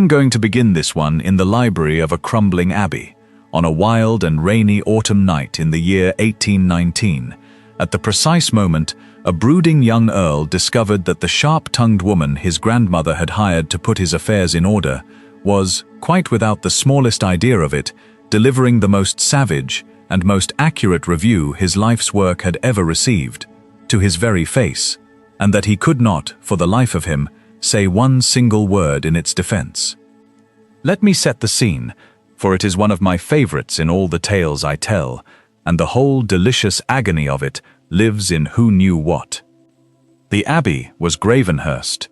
I'm going to begin this one in the library of a crumbling abbey, on a wild and rainy autumn night in the year 1819. At the precise moment, a brooding young Earl discovered that the sharp-tongued woman his grandmother had hired to put his affairs in order was, quite without the smallest idea of it, delivering the most savage and most accurate review his life's work had ever received, to his very face, and that he could not, for the life of him, say one single word in its defense. Let me set the scene, for it is one of my favorites in all the tales I tell, and the whole delicious agony of it lives in who knew what. The abbey was Gravenhurst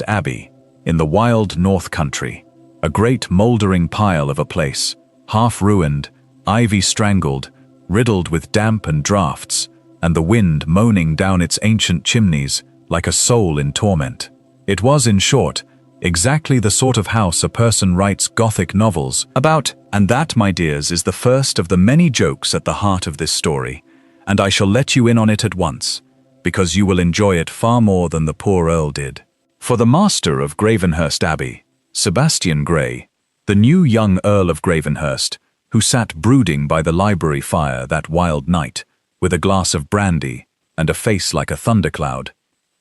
Abbey, in the wild north country, a great mouldering pile of a place, half-ruined, ivy-strangled, riddled with damp and draughts, and the wind moaning down its ancient chimneys like a soul in torment. It was, in short, exactly the sort of house a person writes Gothic novels about, and that, my dears, is the first of the many jokes at the heart of this story, and I shall let you in on it at once, because you will enjoy it far more than the poor Earl did. For the master of Gravenhurst Abbey, Sebastian Grey, the new young Earl of Gravenhurst, who sat brooding by the library fire that wild night, with a glass of brandy and a face like a thundercloud,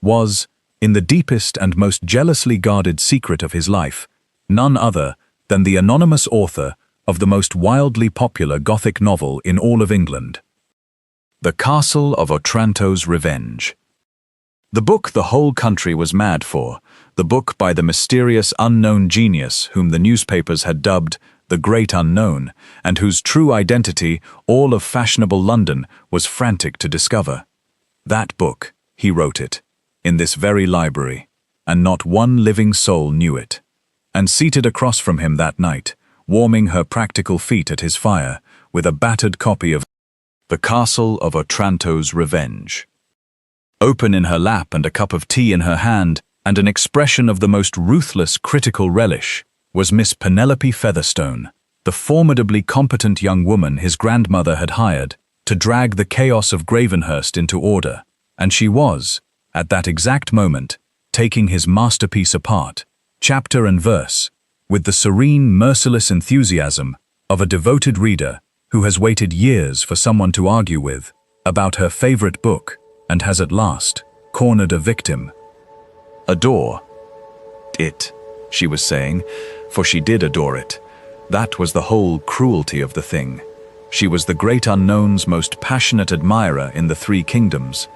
was, in the deepest and most jealously guarded secret of his life, none other than the anonymous author of the most wildly popular Gothic novel in all of England, The Castle of Otranto's Revenge. The book the whole country was mad for, the book by the mysterious unknown genius whom the newspapers had dubbed the Great Unknown, and whose true identity all of fashionable London was frantic to discover. That book, he wrote it, in this very library, and not one living soul knew it. And seated across from him that night, warming her practical feet at his fire, with a battered copy of The Castle of Otranto's Revenge, open in her lap and a cup of tea in her hand, and an expression of the most ruthless critical relish, was Miss Penelope Featherstone, the formidably competent young woman his grandmother had hired to drag the chaos of Gravenhurst into order, and she was, at that exact moment, taking his masterpiece apart, chapter and verse, with the serene, merciless enthusiasm of a devoted reader who has waited years for someone to argue with about her favorite book and has at last cornered a victim. Adore it, she was saying, for she did adore it. That was the whole cruelty of the thing. She was the Great Unknown's most passionate admirer in the Three Kingdoms.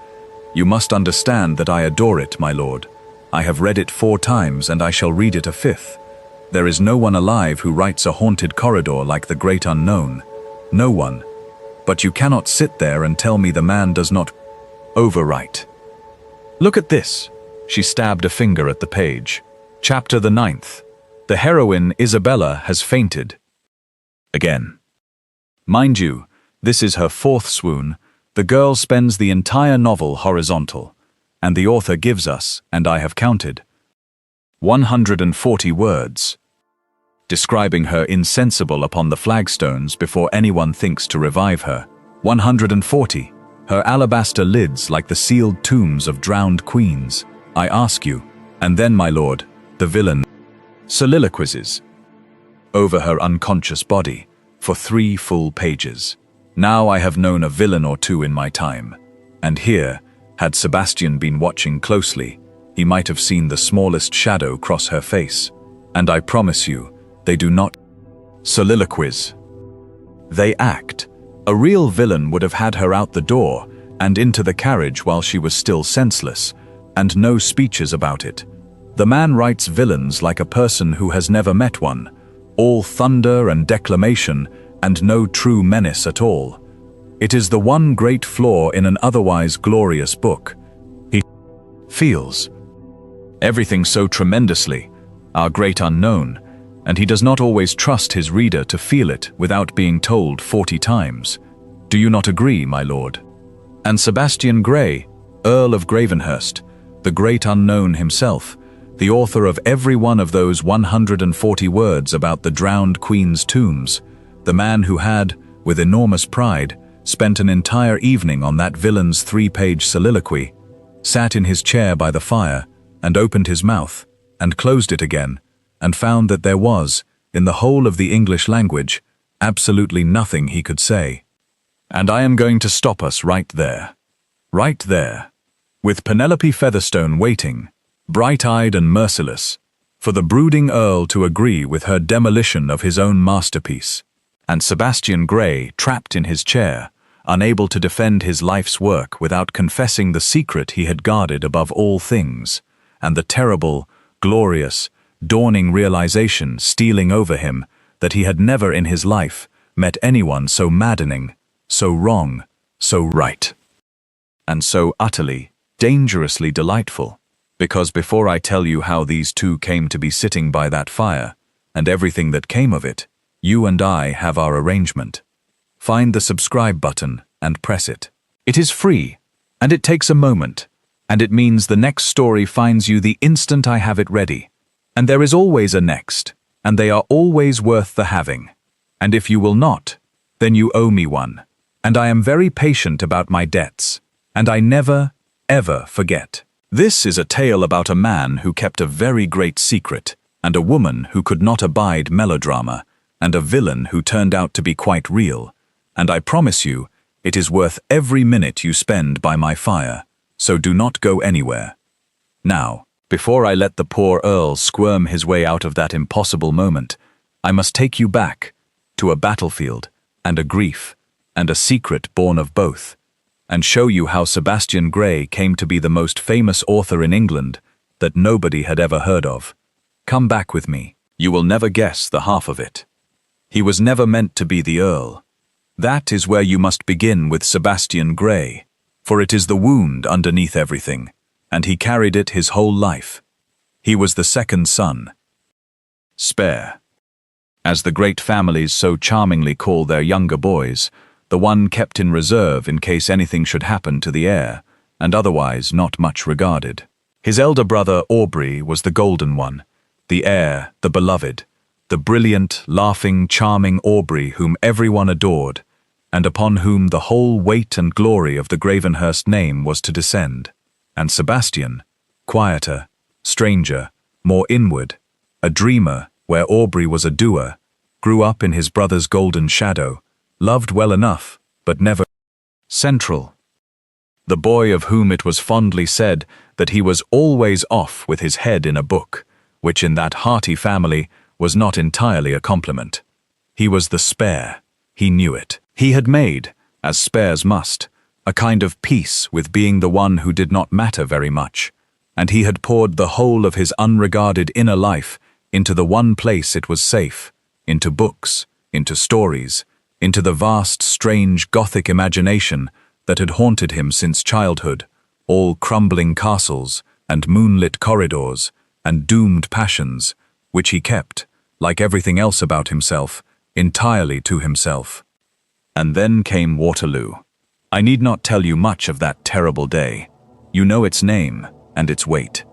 You must understand that I adore it, my lord. I have read it 4 times, and I shall read it a 5th. There is no one alive who writes a haunted corridor like the Great Unknown. No one. But you cannot sit there and tell me the man does not overwrite. Look at this. She stabbed a finger at the page. Chapter the 9th. The heroine, Isabella, has fainted. Again. Mind you, this is her 4th swoon. The girl spends the entire novel horizontal, and the author gives us, and I have counted, 140 words, describing her insensible upon the flagstones before anyone thinks to revive her. 140. Her alabaster lids like the sealed tombs of drowned queens. I ask you, and then, my lord, the villain soliloquizes over her unconscious body for 3 full pages. Now I have known a villain or two in my time, and here, had Sebastian been watching closely, he might have seen the smallest shadow cross her face, and I promise you, they do not soliloquize. They act. A real villain would have had her out the door and into the carriage while she was still senseless, and no speeches about it. The man writes villains like a person who has never met one, all thunder and declamation, and no true menace at all. It is the one great flaw in an otherwise glorious book. He feels everything so tremendously, our Great Unknown, and he does not always trust his reader to feel it without being told 40 times. Do you not agree, my lord? And Sebastian Grey, Earl of Gravenhurst, the Great Unknown himself, the author of every one of those 140 words about the drowned queen's tombs, the man who had, with enormous pride, spent an entire evening on that villain's 3-page soliloquy, sat in his chair by the fire, and opened his mouth, and closed it again, and found that there was, in the whole of the English language, absolutely nothing he could say. And I am going to stop us right there. Right there. With Penelope Featherstone waiting, bright-eyed and merciless, for the brooding Earl to agree with her demolition of his own masterpiece, and Sebastian Grey trapped in his chair, unable to defend his life's work without confessing the secret he had guarded above all things, and the terrible, glorious, dawning realization stealing over him that he had never in his life met anyone so maddening, so wrong, so right, and so utterly, dangerously delightful. Because before I tell you how these two came to be sitting by that fire, and everything that came of it, you and I have our arrangement. Find the subscribe button and press it. It is free, and it takes a moment, and it means the next story finds you the instant I have it ready. And there is always a next, and they are always worth the having. And if you will not, then you owe me one. And I am very patient about my debts, and I never, ever forget. This is a tale about a man who kept a very great secret, and a woman who could not abide melodrama, and a villain who turned out to be quite real. And I promise you, it is worth every minute you spend by my fire, so do not go anywhere. Now, before I let the poor Earl squirm his way out of that impossible moment, I must take you back to a battlefield and a grief and a secret born of both, and show you how Sebastian Grey came to be the most famous author in England that nobody had ever heard of. Come back with me. You will never guess the half of it. He was never meant to be the Earl. That is where you must begin with Sebastian Grey, for it is the wound underneath everything, and he carried it his whole life. He was the second son. Spare, as the great families so charmingly call their younger boys, the one kept in reserve in case anything should happen to the heir, and otherwise not much regarded. His elder brother Aubrey was the golden one, the heir, the beloved, the brilliant, laughing, charming Aubrey whom everyone adored, and upon whom the whole weight and glory of the Gravenhurst name was to descend. And Sebastian, quieter, stranger, more inward, a dreamer where Aubrey was a doer, grew up in his brother's golden shadow, loved well enough, but never central. The boy of whom it was fondly said that he was always off with his head in a book, which in that hearty family was not entirely a compliment. He was the spare. He knew it. He had made, as spares must, a kind of peace with being the one who did not matter very much, and he had poured the whole of his unregarded inner life into the one place it was safe, into books, into stories, into the vast, strange, Gothic imagination that had haunted him since childhood, all crumbling castles and moonlit corridors and doomed passions, which he kept, like everything else about himself, entirely to himself. And then came Waterloo. I need not tell you much of that terrible day. You know its name and its weight.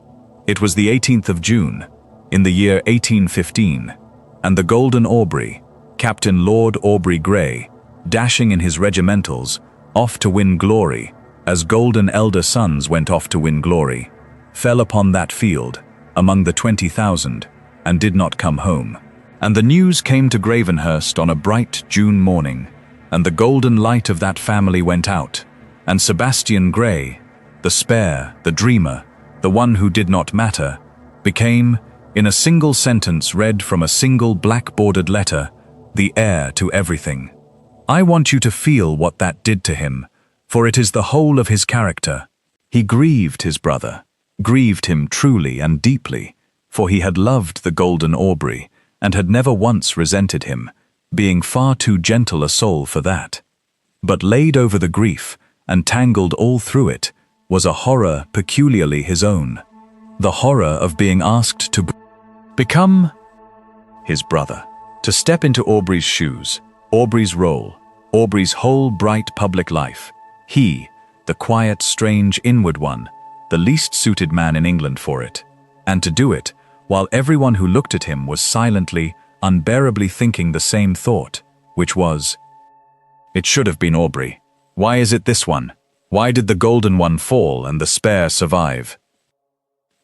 It was the 18th of June, in the year 1815, and the Golden Aubrey, Captain Lord Aubrey Grey, dashing in his regimentals, off to win glory, as golden elder sons went off to win glory, fell upon that field, among the 20,000, and did not come home. And the news came to Gravenhurst on a bright June morning, and the golden light of that family went out, and Sebastian Grey, the spare, the dreamer, the one who did not matter, became, in a single sentence read from a single black-bordered letter, the heir to everything. I want you to feel what that did to him, for it is the whole of his character. He grieved his brother, grieved him truly and deeply, for he had loved the Golden Aubrey, and had never once resented him, being far too gentle a soul for that. But laid over the grief, and tangled all through it, was a horror peculiarly his own, the horror of being asked to become his brother. To step into Aubrey's shoes, Aubrey's role, Aubrey's whole bright public life. He, the quiet, strange, inward one, the least suited man in England for it. And to do it, while everyone who looked at him was silently, unbearably thinking the same thought, which was, it should have been Aubrey. Why is it this one? Why did the golden one fall and the spare survive?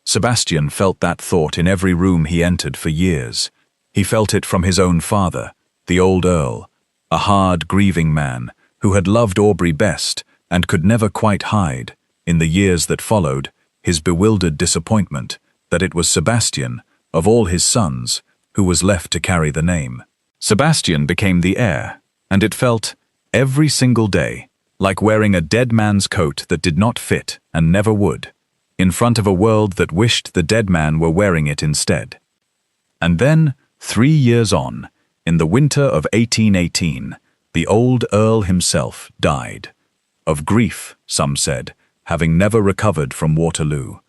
Sebastian felt that thought in every room he entered for years. He felt it from his own father, the old Earl, a hard, grieving man who had loved Aubrey best and could never quite hide, in the years that followed, his bewildered disappointment that it was Sebastian, of all his sons, who was left to carry the name. Sebastian became the heir, and it felt, every single day, like wearing a dead man's coat that did not fit and never would, in front of a world that wished the dead man were wearing it instead. And then, 3 years on, in the winter of 1818, the old Earl himself died. Of grief, some said, having never recovered from Waterloo.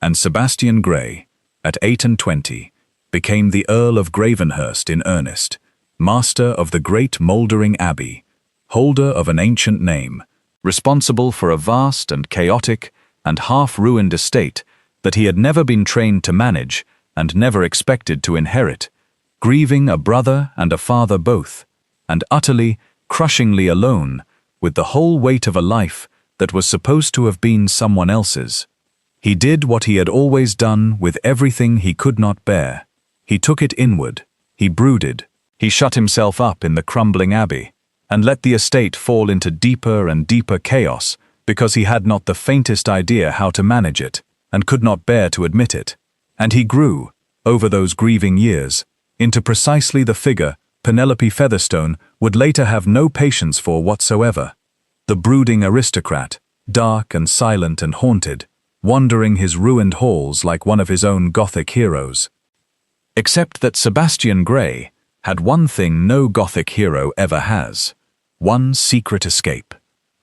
And Sebastian Grey, at 28, became the Earl of Gravenhurst in earnest, master of the great mouldering abbey, holder of an ancient name, responsible for a vast and chaotic and half-ruined estate that he had never been trained to manage and never expected to inherit, grieving a brother and a father both, and utterly, crushingly alone with the whole weight of a life that was supposed to have been someone else's. He did what he had always done with everything he could not bear. He took it inward, he brooded, he shut himself up in the crumbling abbey, and let the estate fall into deeper and deeper chaos because he had not the faintest idea how to manage it, and could not bear to admit it. And he grew, over those grieving years, into precisely the figure Penelope Featherstone would later have no patience for whatsoever. The brooding aristocrat, dark and silent and haunted, wandering his ruined halls like one of his own Gothic heroes. Except that Sebastian Grey had one thing no Gothic hero ever has, one secret escape,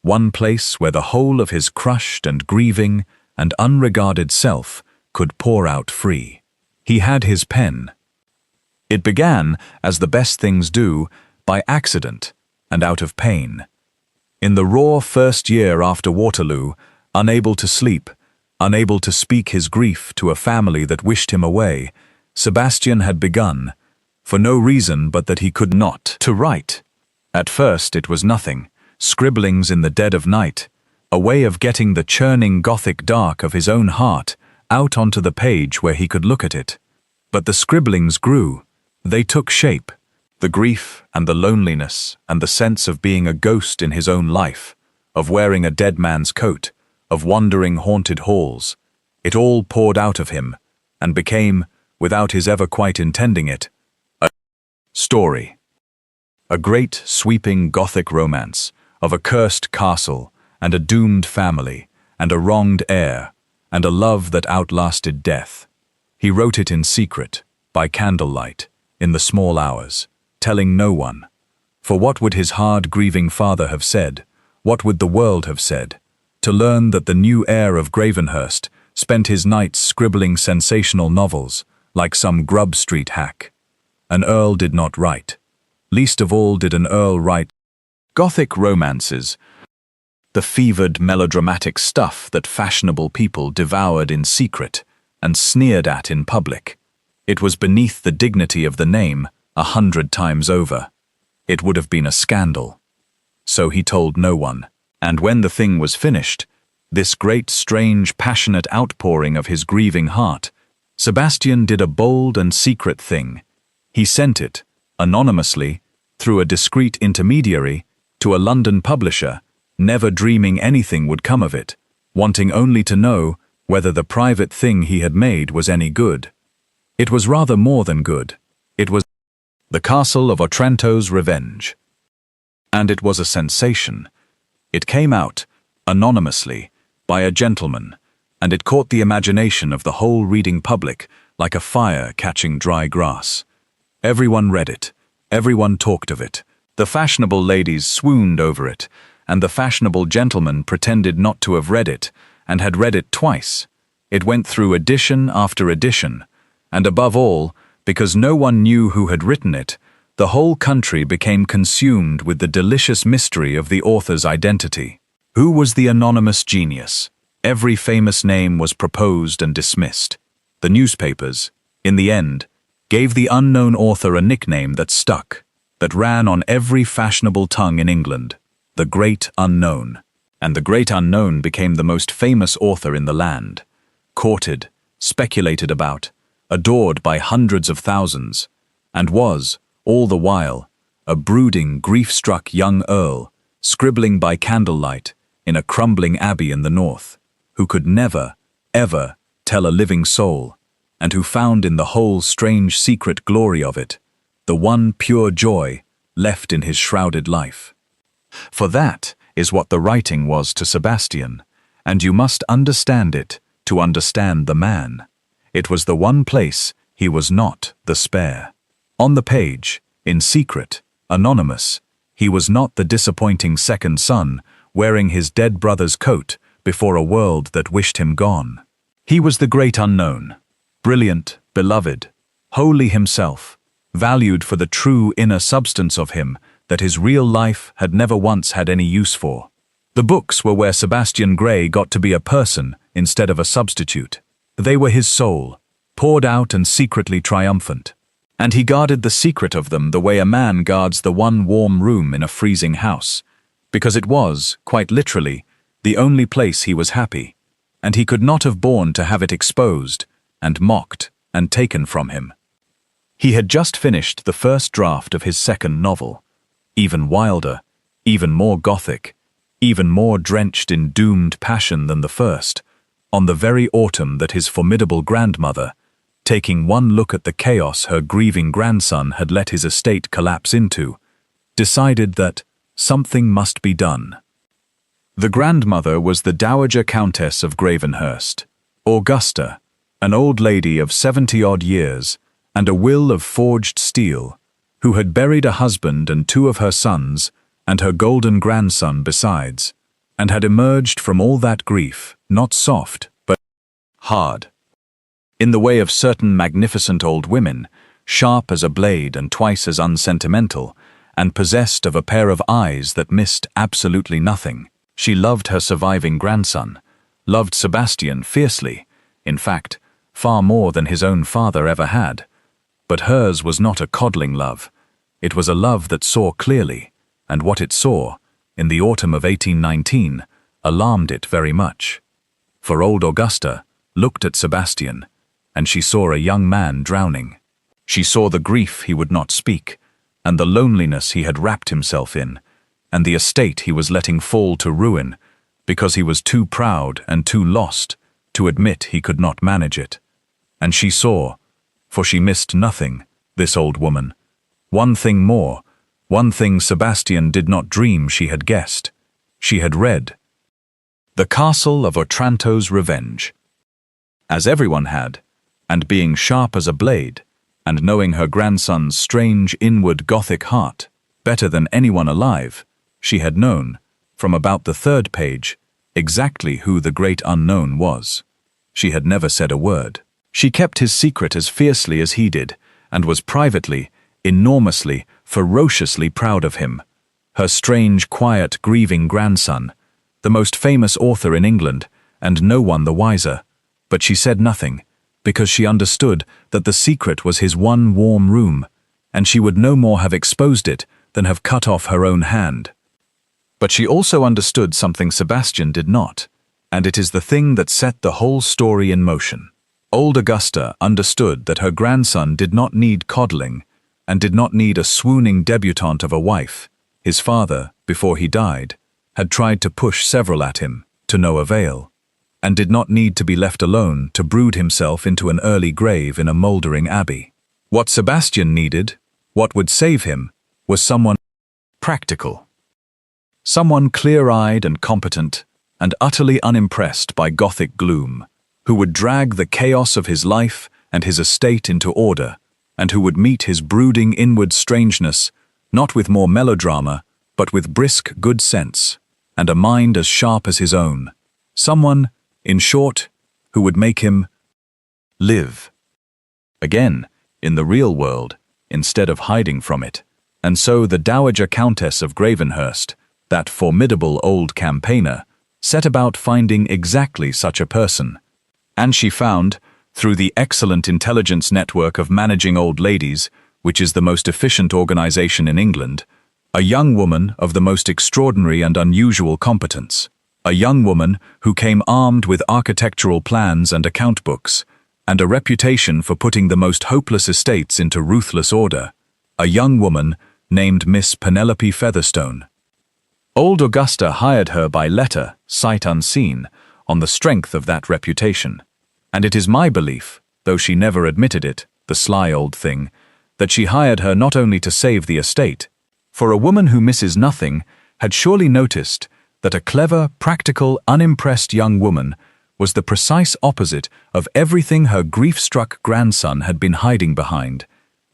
one place where the whole of his crushed and grieving and unregarded self could pour out free. He had his pen. It began, as the best things do, by accident and out of pain. In the raw first year after Waterloo, unable to sleep, unable to speak his grief to a family that wished him away, Sebastian had begun, for no reason but that he could not, to write. At first it was nothing, scribblings in the dead of night, a way of getting the churning Gothic dark of his own heart out onto the page where he could look at it. But the scribblings grew, they took shape, the grief and the loneliness and the sense of being a ghost in his own life, of wearing a dead man's coat, of wandering haunted halls. It all poured out of him, and became, without his ever quite intending it, a story. A great, sweeping Gothic romance of a cursed castle and a doomed family and a wronged heir and a love that outlasted death. He wrote it in secret, by candlelight, in the small hours, telling no one. For what would his hard, grieving father have said? What would the world have said? To learn that the new heir of Gravenhurst spent his nights scribbling sensational novels, like some Grub Street hack. An earl did not write. Least of all did an earl write Gothic romances, the fevered melodramatic stuff that fashionable people devoured in secret and sneered at in public. It was beneath the dignity of the name 100 times over. It would have been a scandal. So he told no one, and when the thing was finished, this great, strange, passionate outpouring of his grieving heart, Sebastian did a bold and secret thing. He sent it, anonymously, through a discreet intermediary, to a London publisher, never dreaming anything would come of it, wanting only to know whether the private thing he had made was any good. It was rather more than good. It was The Castle of Otranto's Revenge. And it was a sensation. It came out, anonymously, by a gentleman, and it caught the imagination of the whole reading public like a fire catching dry grass. Everyone read it. Everyone talked of it. The fashionable ladies swooned over it, and the fashionable gentlemen pretended not to have read it, and had read it twice. It went through edition after edition, and above all, because no one knew who had written it, the whole country became consumed with the delicious mystery of the author's identity. Who was the anonymous genius? Every famous name was proposed and dismissed. The newspapers, in the end, gave the unknown author a nickname that stuck, that ran on every fashionable tongue in England, the Great Unknown. And the Great Unknown became the most famous author in the land, courted, speculated about, adored by hundreds of thousands, and was, all the while, a brooding, grief-struck young earl, scribbling by candlelight in a crumbling abbey in the north, who could never, ever tell a living soul, and who found in the whole strange secret glory of it the one pure joy left in his shrouded life. For that is what the writing was to Sebastian, and you must understand it to understand the man. It was the one place he was not the spare. On the page, in secret, anonymous, he was not the disappointing second son wearing his dead brother's coat before a world that wished him gone. He was the great unknown, brilliant, beloved, holy himself, valued for the true inner substance of him that his real life had never once had any use for. The books were where Sebastian Gray got to be a person instead of a substitute. They were his soul, poured out and secretly triumphant. And he guarded the secret of them the way a man guards the one warm room in a freezing house, because it was, quite literally, the only place he was happy, and he could not have borne to have it exposed and mocked and taken from him. He had just finished the first draft of his second novel, even wilder, even more gothic, even more drenched in doomed passion than the first, on the very autumn that his formidable grandmother, taking one look at the chaos her grieving grandson had let his estate collapse into, decided that something must be done. The grandmother was the Dowager Countess of Gravenhurst, Augusta, an old lady of 70-odd years and a will of forged steel, who had buried a husband and two of her sons and her golden grandson besides, and had emerged from all that grief, not soft, but hard. In the way of certain magnificent old women, sharp as a blade and twice as unsentimental, and possessed of a pair of eyes that missed absolutely nothing, she loved her surviving grandson, loved Sebastian fiercely, in fact, far more than his own father ever had. But hers was not a coddling love. It was a love that saw clearly, and what it saw, in the autumn of 1819, alarmed it very much. For old Augusta looked at Sebastian, and she saw a young man drowning. She saw the grief he would not speak, and the loneliness he had wrapped himself in, and the estate he was letting fall to ruin, because he was too proud and too lost to admit he could not manage it. And she saw, for she missed nothing, this old woman, one thing more, one thing Sebastian did not dream she had guessed. She had read The Castle of Otranto's Revenge. As everyone had, and being sharp as a blade, and knowing her grandson's strange inward Gothic heart better than anyone alive, she had known, from about the third page, exactly who the great unknown was. She had never said a word. She kept his secret as fiercely as he did, and was privately, enormously, ferociously proud of him. Her strange, quiet, grieving grandson, the most famous author in England, and no one the wiser. But she said nothing, because she understood that the secret was his one warm room, and she would no more have exposed it than have cut off her own hand. But she also understood something Sebastian did not, and it is the thing that set the whole story in motion. Old Augusta understood that her grandson did not need coddling, and did not need a swooning debutante of a wife. His father, before he died, had tried to push several at him, to no avail, and did not need to be left alone to brood himself into an early grave in a mouldering abbey. What Sebastian needed, what would save him, was someone practical. Someone clear-eyed and competent, and utterly unimpressed by Gothic gloom, who would drag the chaos of his life and his estate into order, and who would meet his brooding inward strangeness, not with more melodrama, but with brisk good sense, and a mind as sharp as his own. Someone, in short, who would make him live again in the real world, instead of hiding from it. And so the Dowager Countess of Gravenhurst, that formidable old campaigner, set about finding exactly such a person. And she found, through the excellent intelligence network of Managing Old Ladies, which is the most efficient organization in England, a young woman of the most extraordinary and unusual competence. A young woman who came armed with architectural plans and account books, and a reputation for putting the most hopeless estates into ruthless order, a young woman named Miss Penelope Featherstone. Old Augusta hired her by letter, sight unseen, on the strength of that reputation. And it is my belief, though she never admitted it, the sly old thing, that she hired her not only to save the estate, for a woman who misses nothing had surely noticed that a clever, practical, unimpressed young woman was the precise opposite of everything her grief-struck grandson had been hiding behind,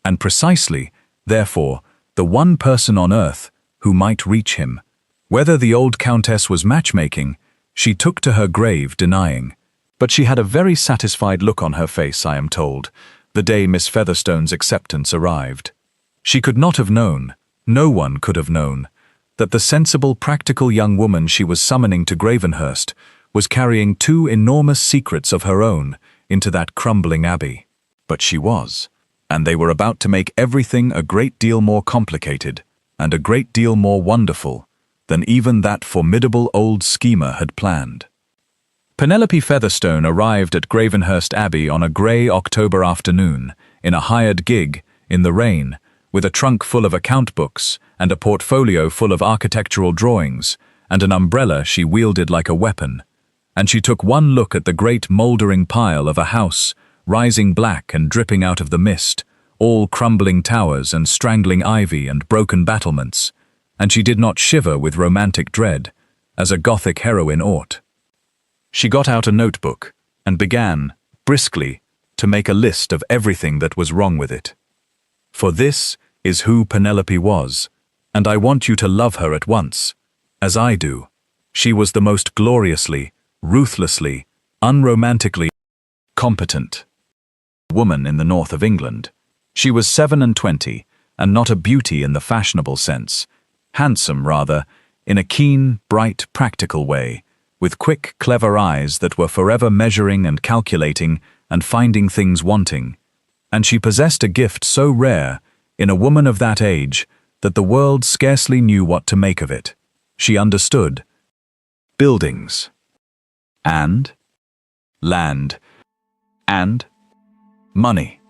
and precisely, therefore, the one person on earth who might reach him. Whether the old countess was matchmaking, she took to her grave denying. But she had a very satisfied look on her face, I am told, the day Miss Featherstone's acceptance arrived. She could not have known, no one could have known, that the sensible, practical young woman she was summoning to Gravenhurst was carrying two enormous secrets of her own into that crumbling abbey. But she was, and they were about to make everything a great deal more complicated and a great deal more wonderful than even that formidable old schemer had planned. Penelope Featherstone arrived at Gravenhurst Abbey on a grey October afternoon, in a hired gig, in the rain, with a trunk full of account books and a portfolio full of architectural drawings, and an umbrella she wielded like a weapon. And she took one look at the great mouldering pile of a house, rising black and dripping out of the mist, all crumbling towers and strangling ivy and broken battlements, and she did not shiver with romantic dread, as a Gothic heroine ought. She got out a notebook and began, briskly, to make a list of everything that was wrong with it. For this is who Penelope was, and I want you to love her at once, as I do. She was the most gloriously, ruthlessly, unromantically competent woman in the north of England. She was 27, and not a beauty in the fashionable sense, handsome rather, in a keen, bright, practical way, with quick, clever eyes that were forever measuring and calculating and finding things wanting. And she possessed a gift so rare in a woman of that age that the world scarcely knew what to make of it. She understood buildings, and land, and money,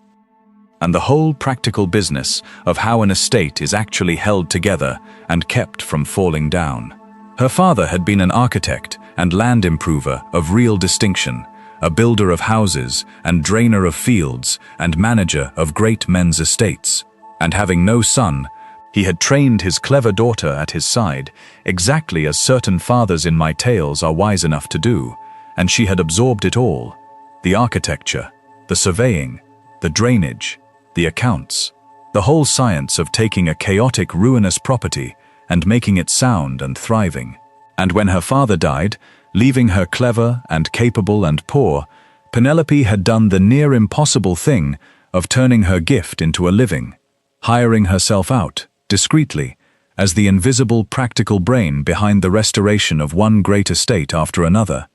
and the whole practical business of how an estate is actually held together and kept from falling down. Her father had been an architect and land improver of real distinction, a builder of houses and drainer of fields and manager of great men's estates, and having no son, he had trained his clever daughter at his side, exactly as certain fathers in my tales are wise enough to do, and she had absorbed it all: the architecture, the surveying, the drainage, the accounts, the whole science of taking a chaotic, ruinous property and making it sound and thriving. And when her father died, leaving her clever and capable and poor, Penelope had done the near impossible thing of turning her gift into a living, hiring herself out, discreetly, as the invisible practical brain behind the restoration of one great estate after another,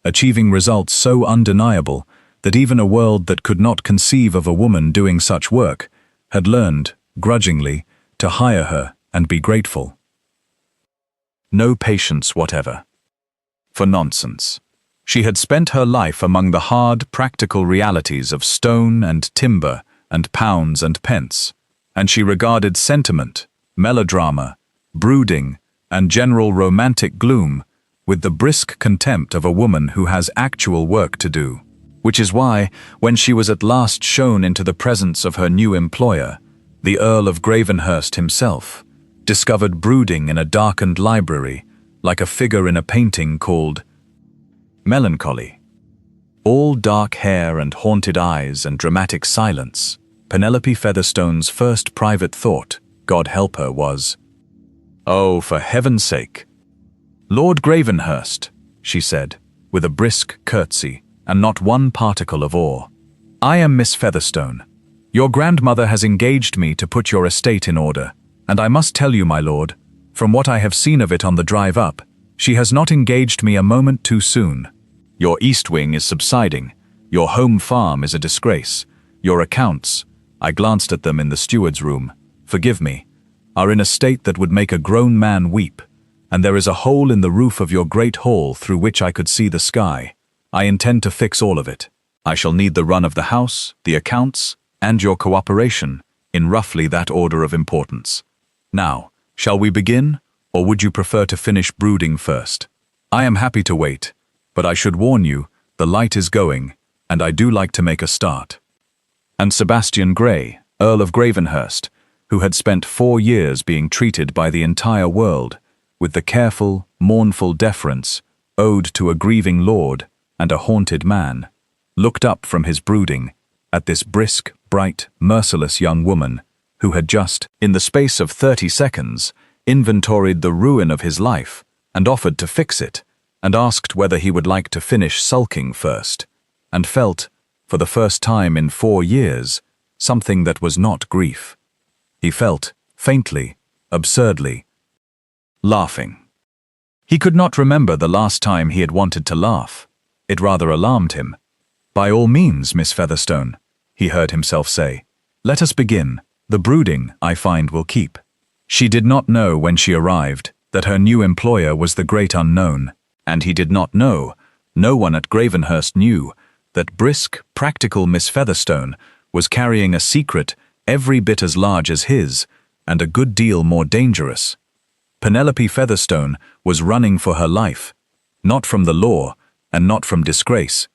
achieving results so undeniable that even a world that could not conceive of a woman doing such work had learned, grudgingly, to hire her and be grateful. No patience whatever for nonsense. She had spent her life among the hard, practical realities of stone and timber and pounds and pence, and she regarded sentiment, melodrama, brooding, and general romantic gloom with the brisk contempt of a woman who has actual work to do. Which is why, when she was at last shown into the presence of her new employer, the Earl of Gravenhurst himself, discovered brooding in a darkened library, like a figure in a painting called Melancholy. All dark hair and haunted eyes and dramatic silence, Penelope Featherstone's first private thought, God help her, was, "Oh, for heaven's sake, Lord Gravenhurst," she said, with a brisk curtsy, and not one particle of awe. "I am Miss Featherstone. Your grandmother has engaged me to put your estate in order, and I must tell you, my lord, from what I have seen of it on the drive up, she has not engaged me a moment too soon. Your east wing is subsiding, your home farm is a disgrace, your accounts, I glanced at them in the steward's room, forgive me, are in a state that would make a grown man weep, and there is a hole in the roof of your great hall through which I could see the sky. I intend to fix all of it. I shall need the run of the house, the accounts, and your cooperation, in roughly that order of importance. Now, shall we begin, or would you prefer to finish brooding first? I am happy to wait, but I should warn you, the light is going, and I do like to make a start. And Sebastian Grey, Earl of Gravenhurst, who had spent 4 years being treated by the entire world with the careful, mournful deference owed to a grieving lord and a haunted man, looked up from his brooding at this brisk, bright, merciless young woman who had just, in the space of 30 seconds, inventoried the ruin of his life and offered to fix it, and asked whether he would like to finish sulking first, and felt, for the first time in 4 years, something that was not grief. He felt, faintly, absurdly, laughing. He could not remember the last time he had wanted to laugh. It rather alarmed him. "By all means, Miss Featherstone," he heard himself say. "Let us begin. The brooding, I find, will keep." She did not know when she arrived that her new employer was the great unknown, and he did not know, no one at Gravenhurst knew, that brisk, practical Miss Featherstone was carrying a secret every bit as large as his, and a good deal more dangerous. Penelope Featherstone was running for her life, not from the law, and not from disgrace,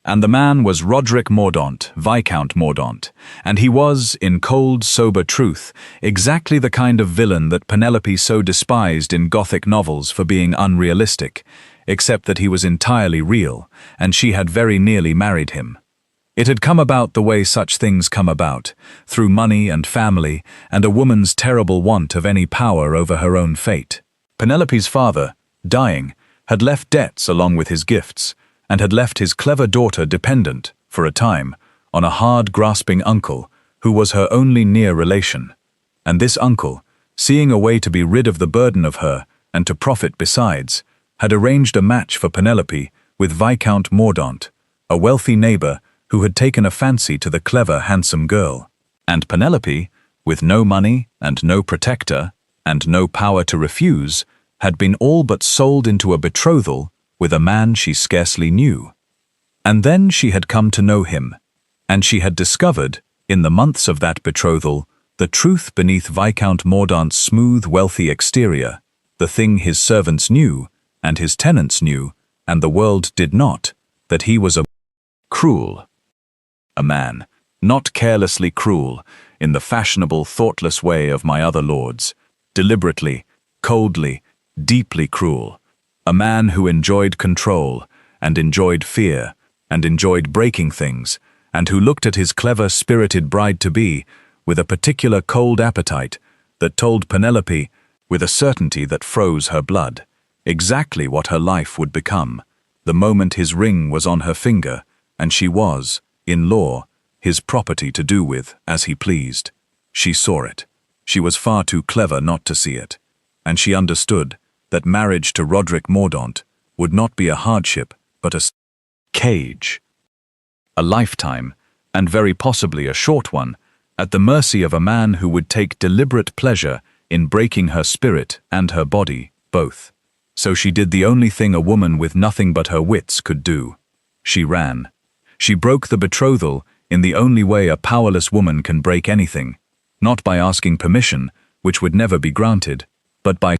and the man was Roderick Mordaunt, Viscount Mordaunt, and he was, in cold, sober truth, exactly the kind of villain that Penelope so despised in Gothic novels for being unrealistic, except that he was entirely real, and she had very nearly married him. It had come about the way such things come about, through money and family, and a woman's terrible want of any power over her own fate. Penelope's father, dying, had left debts along with his gifts, and had left his clever daughter dependent, for a time, on a hard, grasping uncle who was her only near relation. And this uncle, seeing a way to be rid of the burden of her, and to profit besides, had arranged a match for Penelope with Viscount Mordaunt, a wealthy neighbor who had taken a fancy to the clever, handsome girl. And Penelope, with no money and no protector, and no power to refuse, had been all but sold into a betrothal with a man she scarcely knew. And then she had come to know him, and she had discovered, in the months of that betrothal, the truth beneath Viscount Mordaunt's smooth, wealthy exterior, the thing his servants knew, and his tenants knew, and the world did not, that he was cruel. A man, not carelessly cruel, in the fashionable, thoughtless way of my other lords, deliberately, coldly, deeply cruel. A man who enjoyed control, and enjoyed fear, and enjoyed breaking things, and who looked at his clever, spirited bride-to-be with a particular cold appetite that told Penelope, with a certainty that froze her blood, exactly what her life would become, the moment his ring was on her finger, and she was, in law, his property to do with as he pleased. She saw it. She was far too clever not to see it, and she understood that marriage to Roderick Mordaunt would not be a hardship, but a cage. A lifetime, and very possibly a short one, at the mercy of a man who would take deliberate pleasure in breaking her spirit and her body, both. So she did the only thing a woman with nothing but her wits could do. She ran. She broke the betrothal in the only way a powerless woman can break anything, not by asking permission, which would never be granted, but by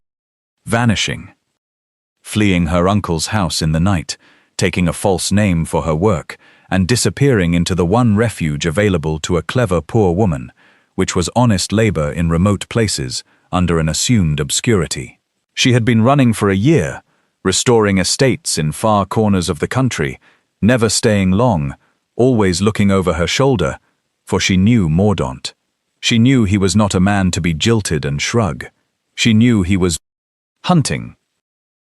vanishing, fleeing her uncle's house in the night, taking a false name for her work, and disappearing into the one refuge available to a clever poor woman, which was honest labor in remote places under an assumed obscurity. She had been running for a year, restoring estates in far corners of the country, never staying long, always looking over her shoulder, for she knew Mordaunt. She knew he was not a man to be jilted and shrug. She knew he was hunting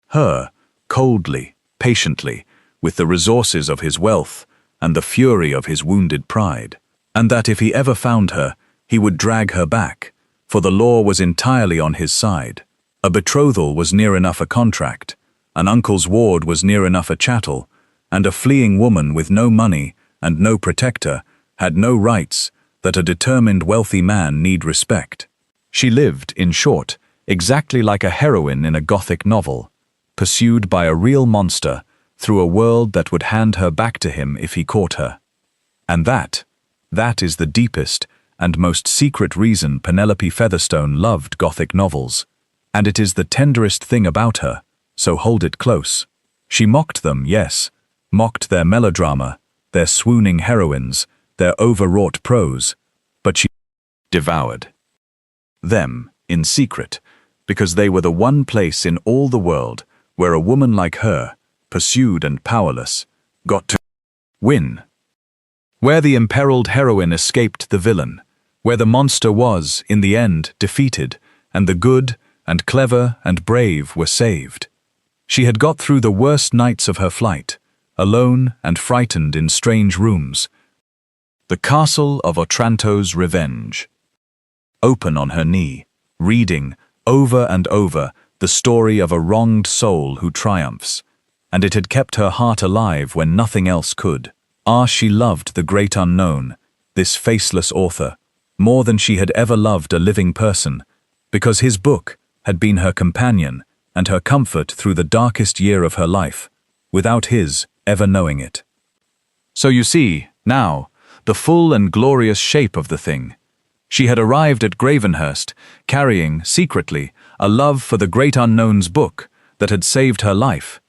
her, coldly, patiently, with the resources of his wealth and the fury of his wounded pride, and that if he ever found her, he would drag her back, for the law was entirely on his side. A betrothal was near enough a contract, an uncle's ward was near enough a chattel, and a fleeing woman with no money and no protector had no rights that a determined wealthy man need respect. She lived, in short, exactly like a heroine in a Gothic novel, pursued by a real monster, through a world that would hand her back to him if he caught her. And that is the deepest and most secret reason Penelope Featherstone loved Gothic novels. And it is the tenderest thing about her, so hold it close. She mocked them, yes, mocked their melodrama, their swooning heroines, their overwrought prose, but she devoured them in secret, because they were the one place in all the world where a woman like her, pursued and powerless, got to win. Where the imperiled heroine escaped the villain, where the monster was, in the end, defeated, and the good and clever and brave were saved. She had got through the worst nights of her flight, alone and frightened in strange rooms. The castle of Otranto's revenge. Open on her knee, reading, over and over, the story of a wronged soul who triumphs, and it had kept her heart alive when nothing else could. She loved the great unknown, this faceless author, more than she had ever loved a living person, because his book had been her companion and her comfort through the darkest year of her life, without his ever knowing it. So you see, now, the full and glorious shape of the thing. She had arrived at Gravenhurst, carrying, secretly, a love for the great unknown's book that had saved her life,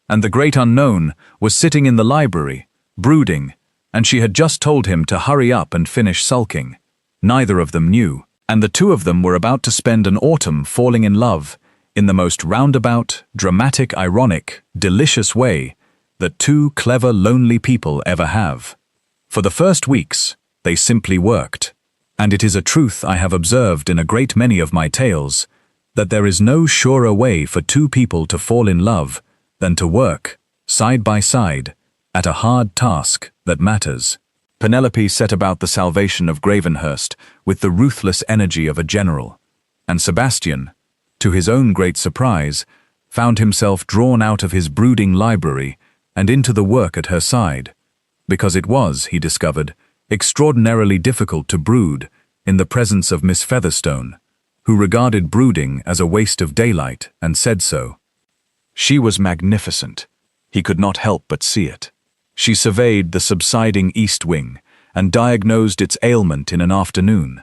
and the great unknown was sitting in the library, brooding, and she had just told him to hurry up and finish sulking. Neither of them knew, and the two of them were about to spend an autumn falling in love, in the most roundabout, dramatic, ironic, delicious way that two clever, lonely people ever have. For the first weeks, they simply worked, and it is a truth I have observed in a great many of my tales, that there is no surer way for two people to fall in love than to work, side by side, at a hard task that matters. Penelope set about the salvation of Gravenhurst with the ruthless energy of a general, and Sebastian, to his own great surprise, found himself drawn out of his brooding library and into the work at her side, because it was, he discovered, extraordinarily difficult to brood in the presence of Miss Featherstone, who regarded brooding as a waste of daylight and said so. She was magnificent. He could not help but see it. She surveyed the subsiding east wing and diagnosed its ailment in an afternoon.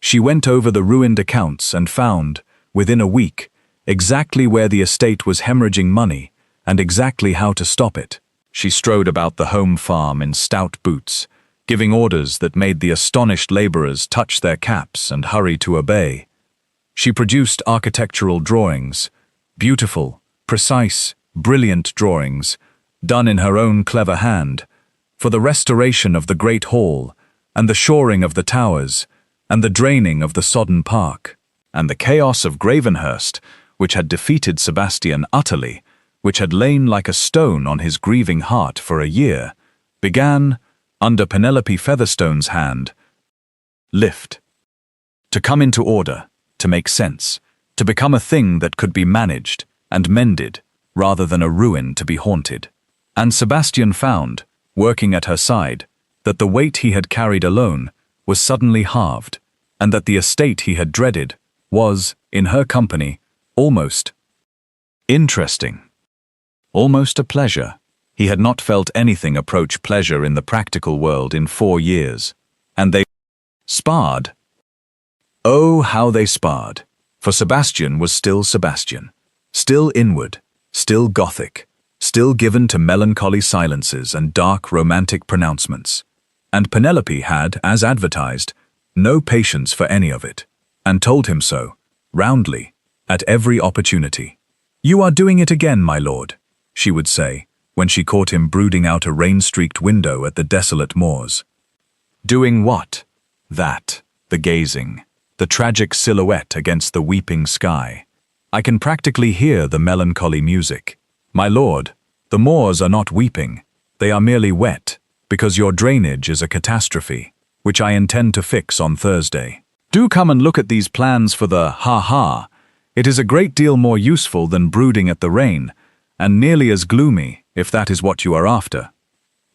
She went over the ruined accounts and found, within a week, exactly where the estate was hemorrhaging money and exactly how to stop it. She strode about the home farm in stout boots, giving orders that made the astonished laborers touch their caps and hurry to obey. She produced architectural drawings, beautiful, precise, brilliant drawings, done in her own clever hand, for the restoration of the great hall, and the shoring of the towers, and the draining of the sodden park. And the chaos of Gravenhurst, which had defeated Sebastian utterly, which had lain like a stone on his grieving heart for a year, began, under Penelope Featherstone's hand, to come into order, to make sense, to become a thing that could be managed and mended, rather than a ruin to be haunted. And Sebastian found, working at her side, that the weight he had carried alone was suddenly halved, and that the estate he had dreaded was, in her company, almost interesting. Almost a pleasure. He had not felt anything approach pleasure in the practical world in 4 years. And they sparred. Oh, how they sparred. For Sebastian was still Sebastian. Still inward, still Gothic, still given to melancholy silences and dark romantic pronouncements. And Penelope had, as advertised, no patience for any of it, and told him so, roundly, at every opportunity. "You are doing it again, my lord," she would say, when she caught him brooding out a rain-streaked window at the desolate moors. Doing what? That, the gazing, the tragic silhouette against the weeping sky. I can practically hear the melancholy music. My lord, the moors are not weeping, they are merely wet, because your drainage is a catastrophe, which I intend to fix on Thursday. Do come and look at these plans for the ha-ha. It is a great deal more useful than brooding at the rain, and nearly as gloomy, if that is what you are after.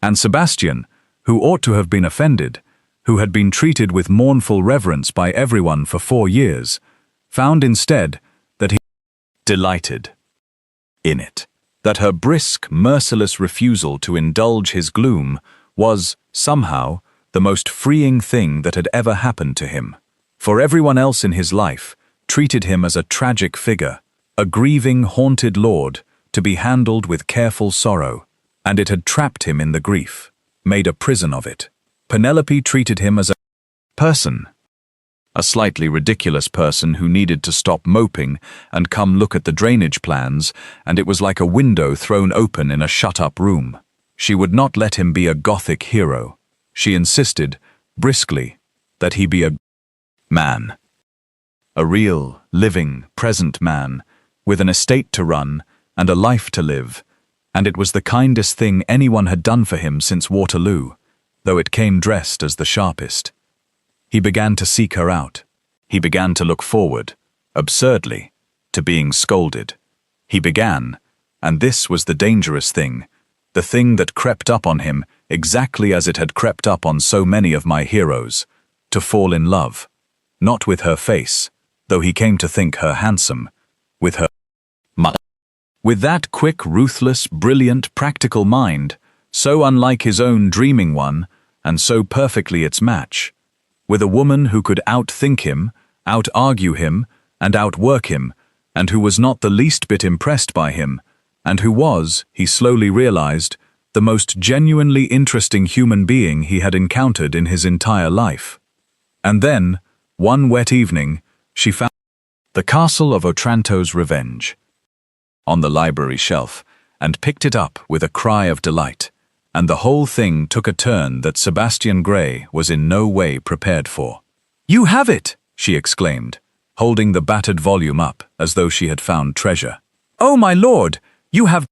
And Sebastian, who ought to have been offended, who had been treated with mournful reverence by everyone for 4 years, found instead that he delighted in it, that her brisk, merciless refusal to indulge his gloom was, somehow, the most freeing thing that had ever happened to him. For everyone else in his life treated him as a tragic figure, a grieving, haunted lord to be handled with careful sorrow, and it had trapped him in the grief, made a prison of it. Penelope treated him as a person, a slightly ridiculous person who needed to stop moping and come look at the drainage plans, and it was like a window thrown open in a shut-up room. She would not let him be a Gothic hero. She insisted, briskly, that he be a man. A real, living, present man, with an estate to run and a life to live, and it was the kindest thing anyone had done for him since Waterloo, though it came dressed as the sharpest. He began to seek her out. He began to look forward, absurdly, to being scolded. He began, and this was the dangerous thing, the thing that crept up on him exactly as it had crept up on so many of my heroes, to fall in love, not with her face, though he came to think her handsome, with her mother. With that quick, ruthless, brilliant, practical mind, so unlike his own dreaming one, and so perfectly its match, with a woman who could outthink him, out-argue him, and outwork him, and who was not the least bit impressed by him, and who was, he slowly realized, the most genuinely interesting human being he had encountered in his entire life. And then, one wet evening, she found The Castle of Otranto's Revenge on the library shelf, and picked it up with a cry of delight, and the whole thing took a turn that Sebastian Gray was in no way prepared for. "You have it!" she exclaimed, holding the battered volume up as though she had found treasure. "Oh, my lord, you have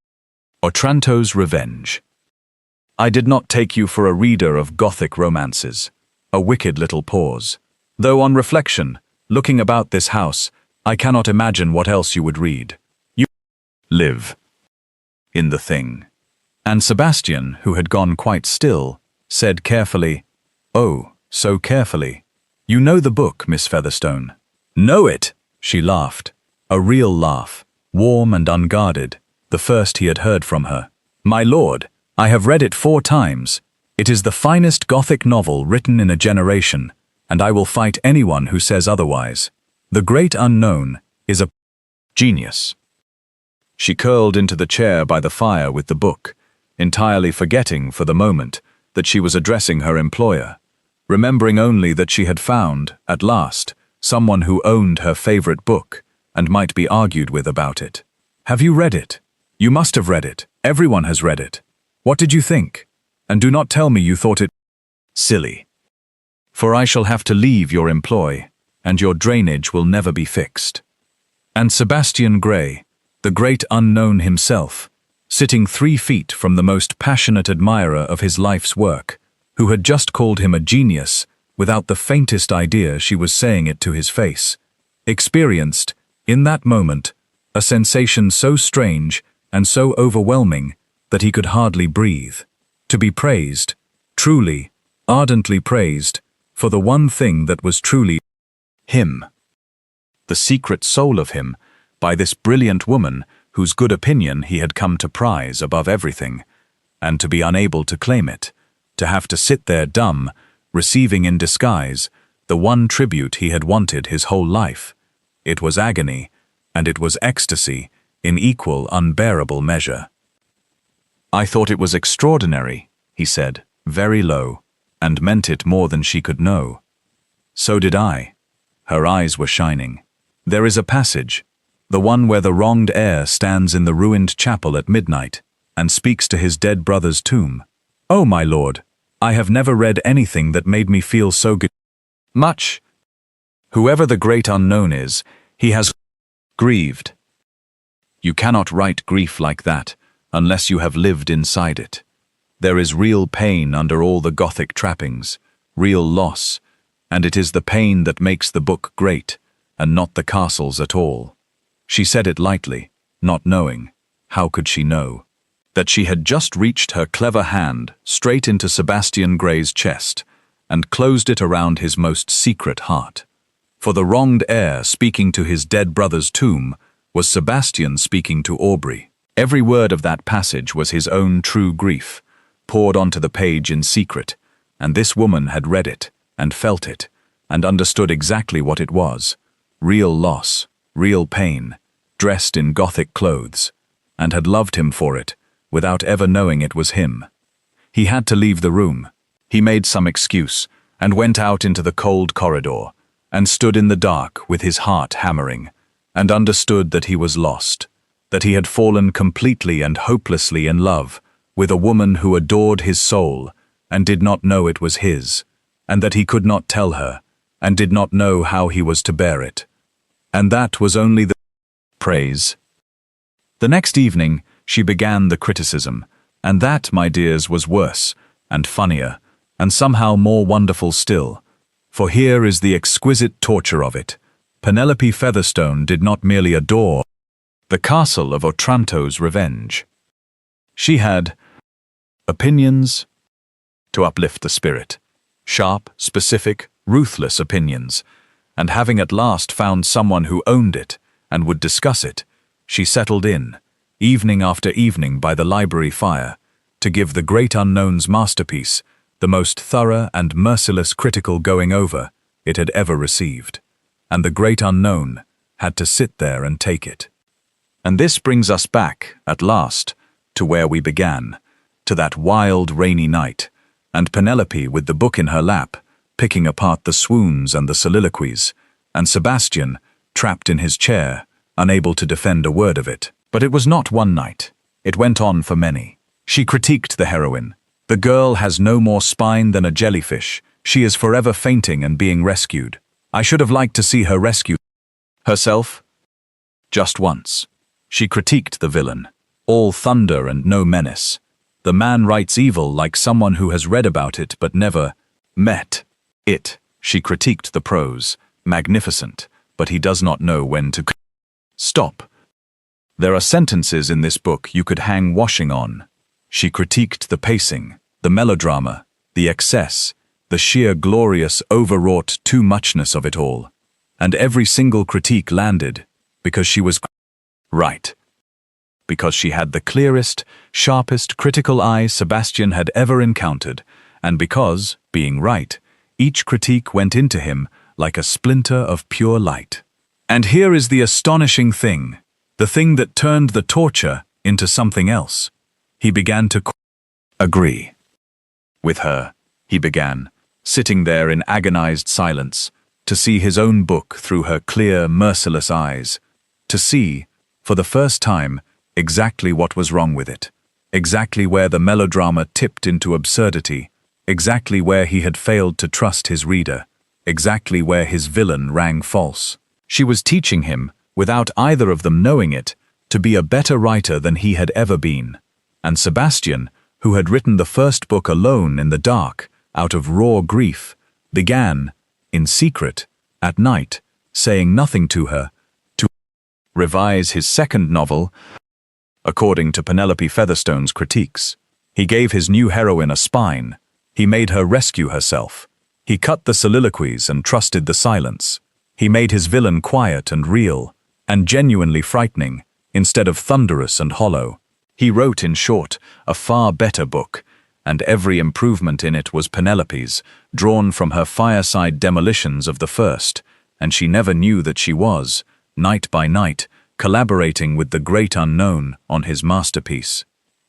Otranto's Revenge. I did not take you for a reader of Gothic romances." A wicked little pause. "Though on reflection, looking about this house, I cannot imagine what else you would read. You live in the thing." And Sebastian, who had gone quite still, said carefully, "Oh, so carefully. You know the book, Miss Featherstone." "Know it?" she laughed. A real laugh, warm and unguarded, the first he had heard from her. "My lord, I have read it 4 times. It is the finest Gothic novel written in a generation, and I will fight anyone who says otherwise. The Great Unknown is a genius." She curled into the chair by the fire with the book, entirely forgetting for the moment that she was addressing her employer, remembering only that she had found, at last, someone who owned her favorite book and might be argued with about it. "Have you read it? You must have read it. Everyone has read it. What did you think? And do not tell me you thought it silly. For I shall have to leave your employ, and your drainage will never be fixed." And Sebastian Gray, the great unknown himself, sitting 3 feet from the most passionate admirer of his life's work, who had just called him a genius without the faintest idea she was saying it to his face, experienced, in that moment, a sensation so strange and so overwhelming that he could hardly breathe. To be praised, truly, ardently praised, for the one thing that was truly him, the secret soul of him, by this brilliant woman whose good opinion he had come to prize above everything, and to be unable to claim it, to have to sit there dumb, receiving in disguise the one tribute he had wanted his whole life. It was agony, and it was ecstasy in equal unbearable measure. "I thought it was extraordinary," he said, very low, and meant it more than she could know. "So did I." Her eyes were shining. "There is a passage, the one where the wronged heir stands in the ruined chapel at midnight and speaks to his dead brother's tomb. Oh, my lord, I have never read anything that made me feel so good. Much. Whoever the great unknown is, he has grieved. You cannot write grief like that unless you have lived inside it. There is real pain under all the Gothic trappings, real loss, and it is the pain that makes the book great, and not the castles at all." She said it lightly, not knowing, how could she know, that she had just reached her clever hand straight into Sebastian Gray's chest and closed it around his most secret heart. For the wronged heir speaking to his dead brother's tomb was Sebastian speaking to Aubrey. Every word of that passage was his own true grief, poured onto the page in secret, and this woman had read it, and felt it, and understood exactly what it was: real loss, real pain, dressed in Gothic clothes, and had loved him for it, without ever knowing it was him. He had to leave the room. He made some excuse, and went out into the cold corridor, and stood in the dark with his heart hammering, and understood that he was lost, that he had fallen completely and hopelessly in love with a woman who adored his soul and did not know it was his, and that he could not tell her, and did not know how he was to bear it. And that was only the praise. The next evening she began the criticism, and that, my dears, was worse, and funnier, and somehow more wonderful still. For here is the exquisite torture of it. Penelope Featherstone did not merely adore the castle of Otranto's revenge. She had opinions to uplift the spirit, sharp, specific, ruthless opinions, and having at last found someone who owned it and would discuss it, she settled in, evening after evening by the library fire, to give the great unknown's masterpiece the most thorough and merciless critical going-over it had ever received. And the great unknown had to sit there and take it. And this brings us back, at last, to where we began, to that wild, rainy night, and Penelope with the book in her lap, picking apart the swoons and the soliloquies, and Sebastian, trapped in his chair, unable to defend a word of it. But it was not one night. It went on for many. She critiqued the heroine. The girl has no more spine than a jellyfish. She is forever fainting and being rescued. I should have liked to see her rescue herself. Just once. She critiqued the villain. All thunder and no menace. The man writes evil like someone who has read about it but never met it. She critiqued the prose. Magnificent, but he does not know when to stop. There are sentences in this book you could hang washing on. She critiqued the pacing, the melodrama, the excess, the sheer glorious overwrought too-muchness of it all. And every single critique landed, because she was right. Because she had the clearest, sharpest critical eye Sebastian had ever encountered, and because, being right, each critique went into him like a splinter of pure light. And here is the astonishing thing, the thing that turned the torture into something else. He began to agree with her. He began, sitting there in agonized silence, to see his own book through her clear, merciless eyes, to see, for the first time, exactly what was wrong with it, exactly where the melodrama tipped into absurdity, exactly where he had failed to trust his reader, exactly where his villain rang false. She was teaching him, without either of them knowing it, to be a better writer than he had ever been. And Sebastian, who had written the first book alone in the dark, out of raw grief, began, in secret, at night, saying nothing to her, to revise his second novel, according to Penelope Featherstone's critiques. He gave his new heroine a spine. He made her rescue herself. He cut the soliloquies and trusted the silence. He made his villain quiet and real, and genuinely frightening, instead of thunderous and hollow. He wrote, in short, a far better book, and every improvement in it was Penelope's, drawn from her fireside demolitions of the first, and she never knew that she was, night by night, collaborating with the great unknown on his masterpiece.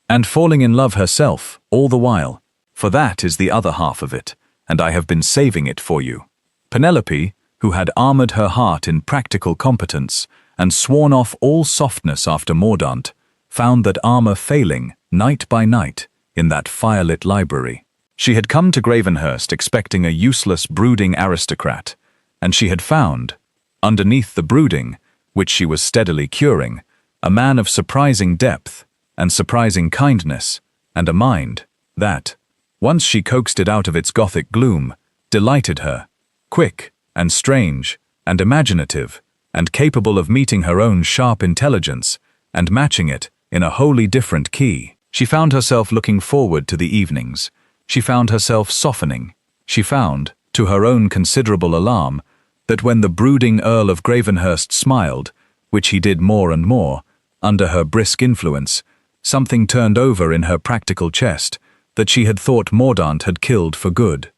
And falling in love herself, all the while, for that is the other half of it, and I have been saving it for you. Penelope, who had armored her heart in practical competence, and sworn off all softness after Mordaunt, found that armor failing, night by night, in that firelit library. She had come to Gravenhurst expecting a useless, brooding aristocrat, and she had found, underneath the brooding, which she was steadily curing, a man of surprising depth and surprising kindness, and a mind that, once she coaxed it out of its Gothic gloom, delighted her, quick and strange and imaginative, and capable of meeting her own sharp intelligence and matching it in a wholly different key. She found herself looking forward to the evenings. She found herself softening. She found, to her own considerable alarm, that when the brooding Earl of Gravenhurst smiled, which he did more and more, under her brisk influence, something turned over in her practical chest that she had thought Mordaunt had killed for good.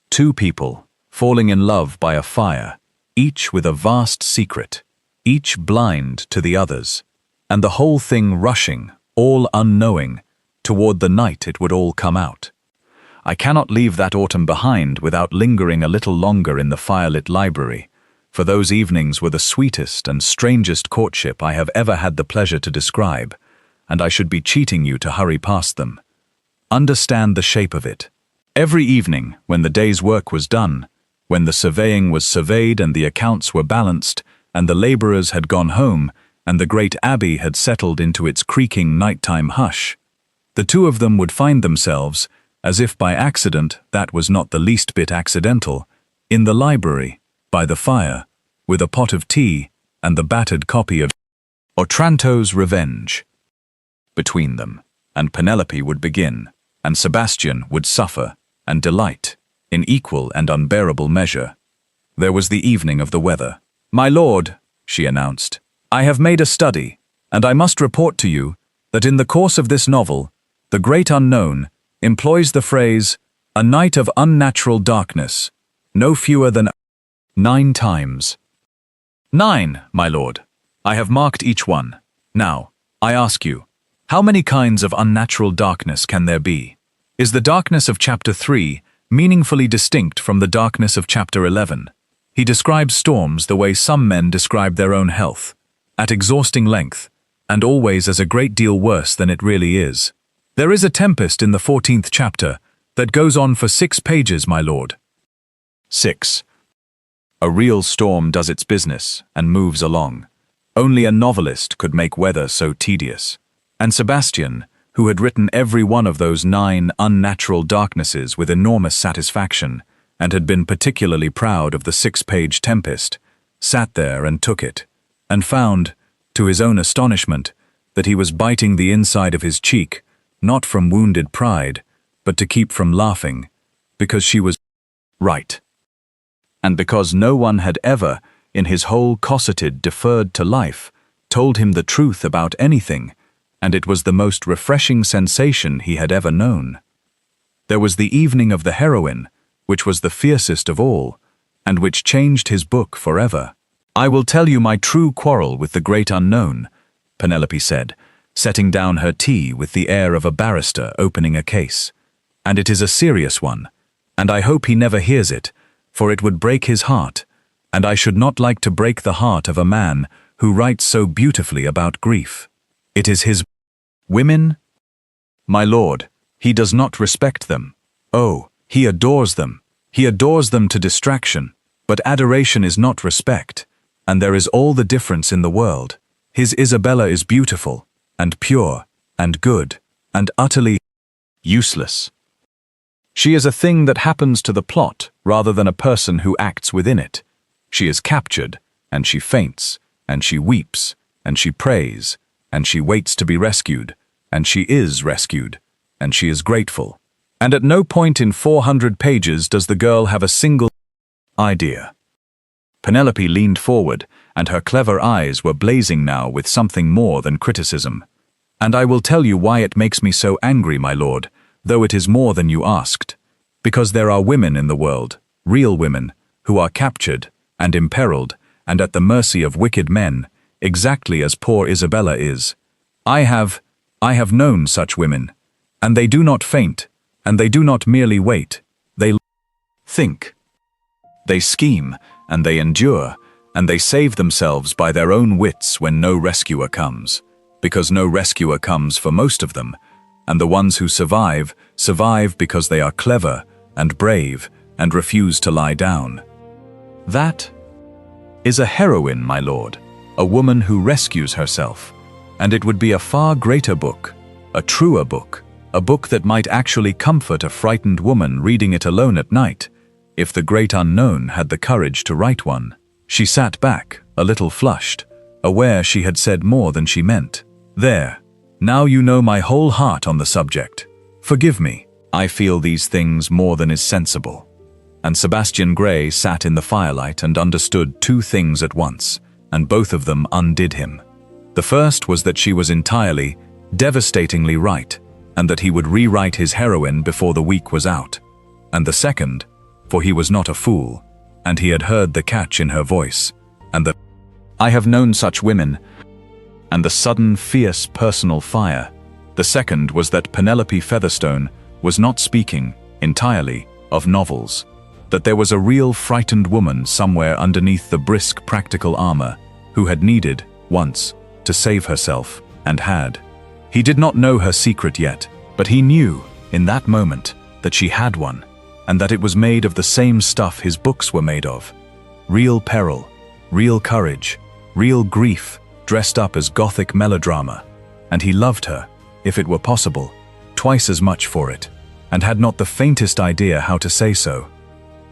Two people, falling in love by a fire, each with a vast secret, each blind to the others, and the whole thing rushing, all unknowing, toward the night it would all come out. I cannot leave that autumn behind without lingering a little longer in the firelit library, for those evenings were the sweetest and strangest courtship I have ever had the pleasure to describe, and I should be cheating you to hurry past them. Understand the shape of it. Every evening, when the day's work was done, when the surveying was surveyed and the accounts were balanced, and the laborers had gone home, and the great abbey had settled into its creaking nighttime hush, the two of them would find themselves, as if by accident that was not the least bit accidental, in the library, by the fire, with a pot of tea and the battered copy of Otranto's Revenge between them, and Penelope would begin, and Sebastian would suffer and delight in equal and unbearable measure. There was the evening of the weather. "My lord," she announced, "I have made a study, and I must report to you that in the course of this novel, the great unknown employs the phrase, 'a night of unnatural darkness,' no fewer than 9 times. 9, my lord. I have marked each one. Now, I ask you, how many kinds of unnatural darkness can there be? Is the darkness of chapter 3 meaningfully distinct from the darkness of chapter 11? He describes storms the way some men describe their own health, at exhausting length, and always as a great deal worse than it really is. There is a tempest in the 14th chapter that goes on for 6 pages, my lord." 6. A real storm does its business and moves along. Only a novelist could make weather so tedious. And Sebastian, who had written every one of those 9 unnatural darknesses with enormous satisfaction, and had been particularly proud of the 6-page tempest, sat there and took it, and found, to his own astonishment, that he was biting the inside of his cheek, not from wounded pride, but to keep from laughing, because she was right. And because no one had ever, in his whole cosseted deferred to life, told him the truth about anything, and it was the most refreshing sensation he had ever known. There was the evening of the heroine, which was the fiercest of all, and which changed his book forever. "I will tell you my true quarrel with the great unknown," Penelope said, setting down her tea with the air of a barrister opening a case. "And it is a serious one, and I hope he never hears it, for it would break his heart, and I should not like to break the heart of a man who writes so beautifully about grief. It is his women? My lord, he does not respect them. Oh, he adores them. He adores them to distraction. But adoration is not respect, and there is all the difference in the world. His Isabella is beautiful, and pure, and good, and utterly useless. She is a thing that happens to the plot rather than a person who acts within it. She is captured, and she faints, and she weeps, and she prays, and she waits to be rescued, and she is rescued, and she is grateful. And at no point in 400 pages does the girl have a single idea." Penelope leaned forward, and her clever eyes were blazing now with something more than criticism. "And I will tell you why it makes me so angry, my lord, though it is more than you asked. Because there are women in the world, real women, who are captured and imperiled and at the mercy of wicked men, exactly as poor Isabella is. I have known such women, and they do not faint, and they do not merely wait, they think. They scheme, and they endure, and they save themselves by their own wits when no rescuer comes, because no rescuer comes for most of them, and the ones who survive, survive because they are clever and brave and refuse to lie down. That is a heroine, my lord, a woman who rescues herself, and it would be a far greater book, a truer book, a book that might actually comfort a frightened woman reading it alone at night, if the great unknown had the courage to write one." She sat back, a little flushed, aware she had said more than she meant. "There, now you know my whole heart on the subject. Forgive me, I feel these things more than is sensible." And Sebastian Gray sat in the firelight and understood 2 things at once, and both of them undid him. The first was that she was entirely, devastatingly right, and that he would rewrite his heroine before the week was out. And the second, for he was not a fool, and he had heard the catch in her voice, and the "I have known such women," and the sudden, fierce personal fire. The second was that Penelope Featherstone was not speaking, entirely, of novels, that there was a real frightened woman somewhere underneath the brisk practical armor, who had needed, once, to save herself, and had. He did not know her secret yet, but he knew, in that moment, that she had one, and that it was made of the same stuff his books were made of. Real peril, real courage, real grief, dressed up as gothic melodrama, and he loved her, if it were possible, twice as much for it, and had not the faintest idea how to say so.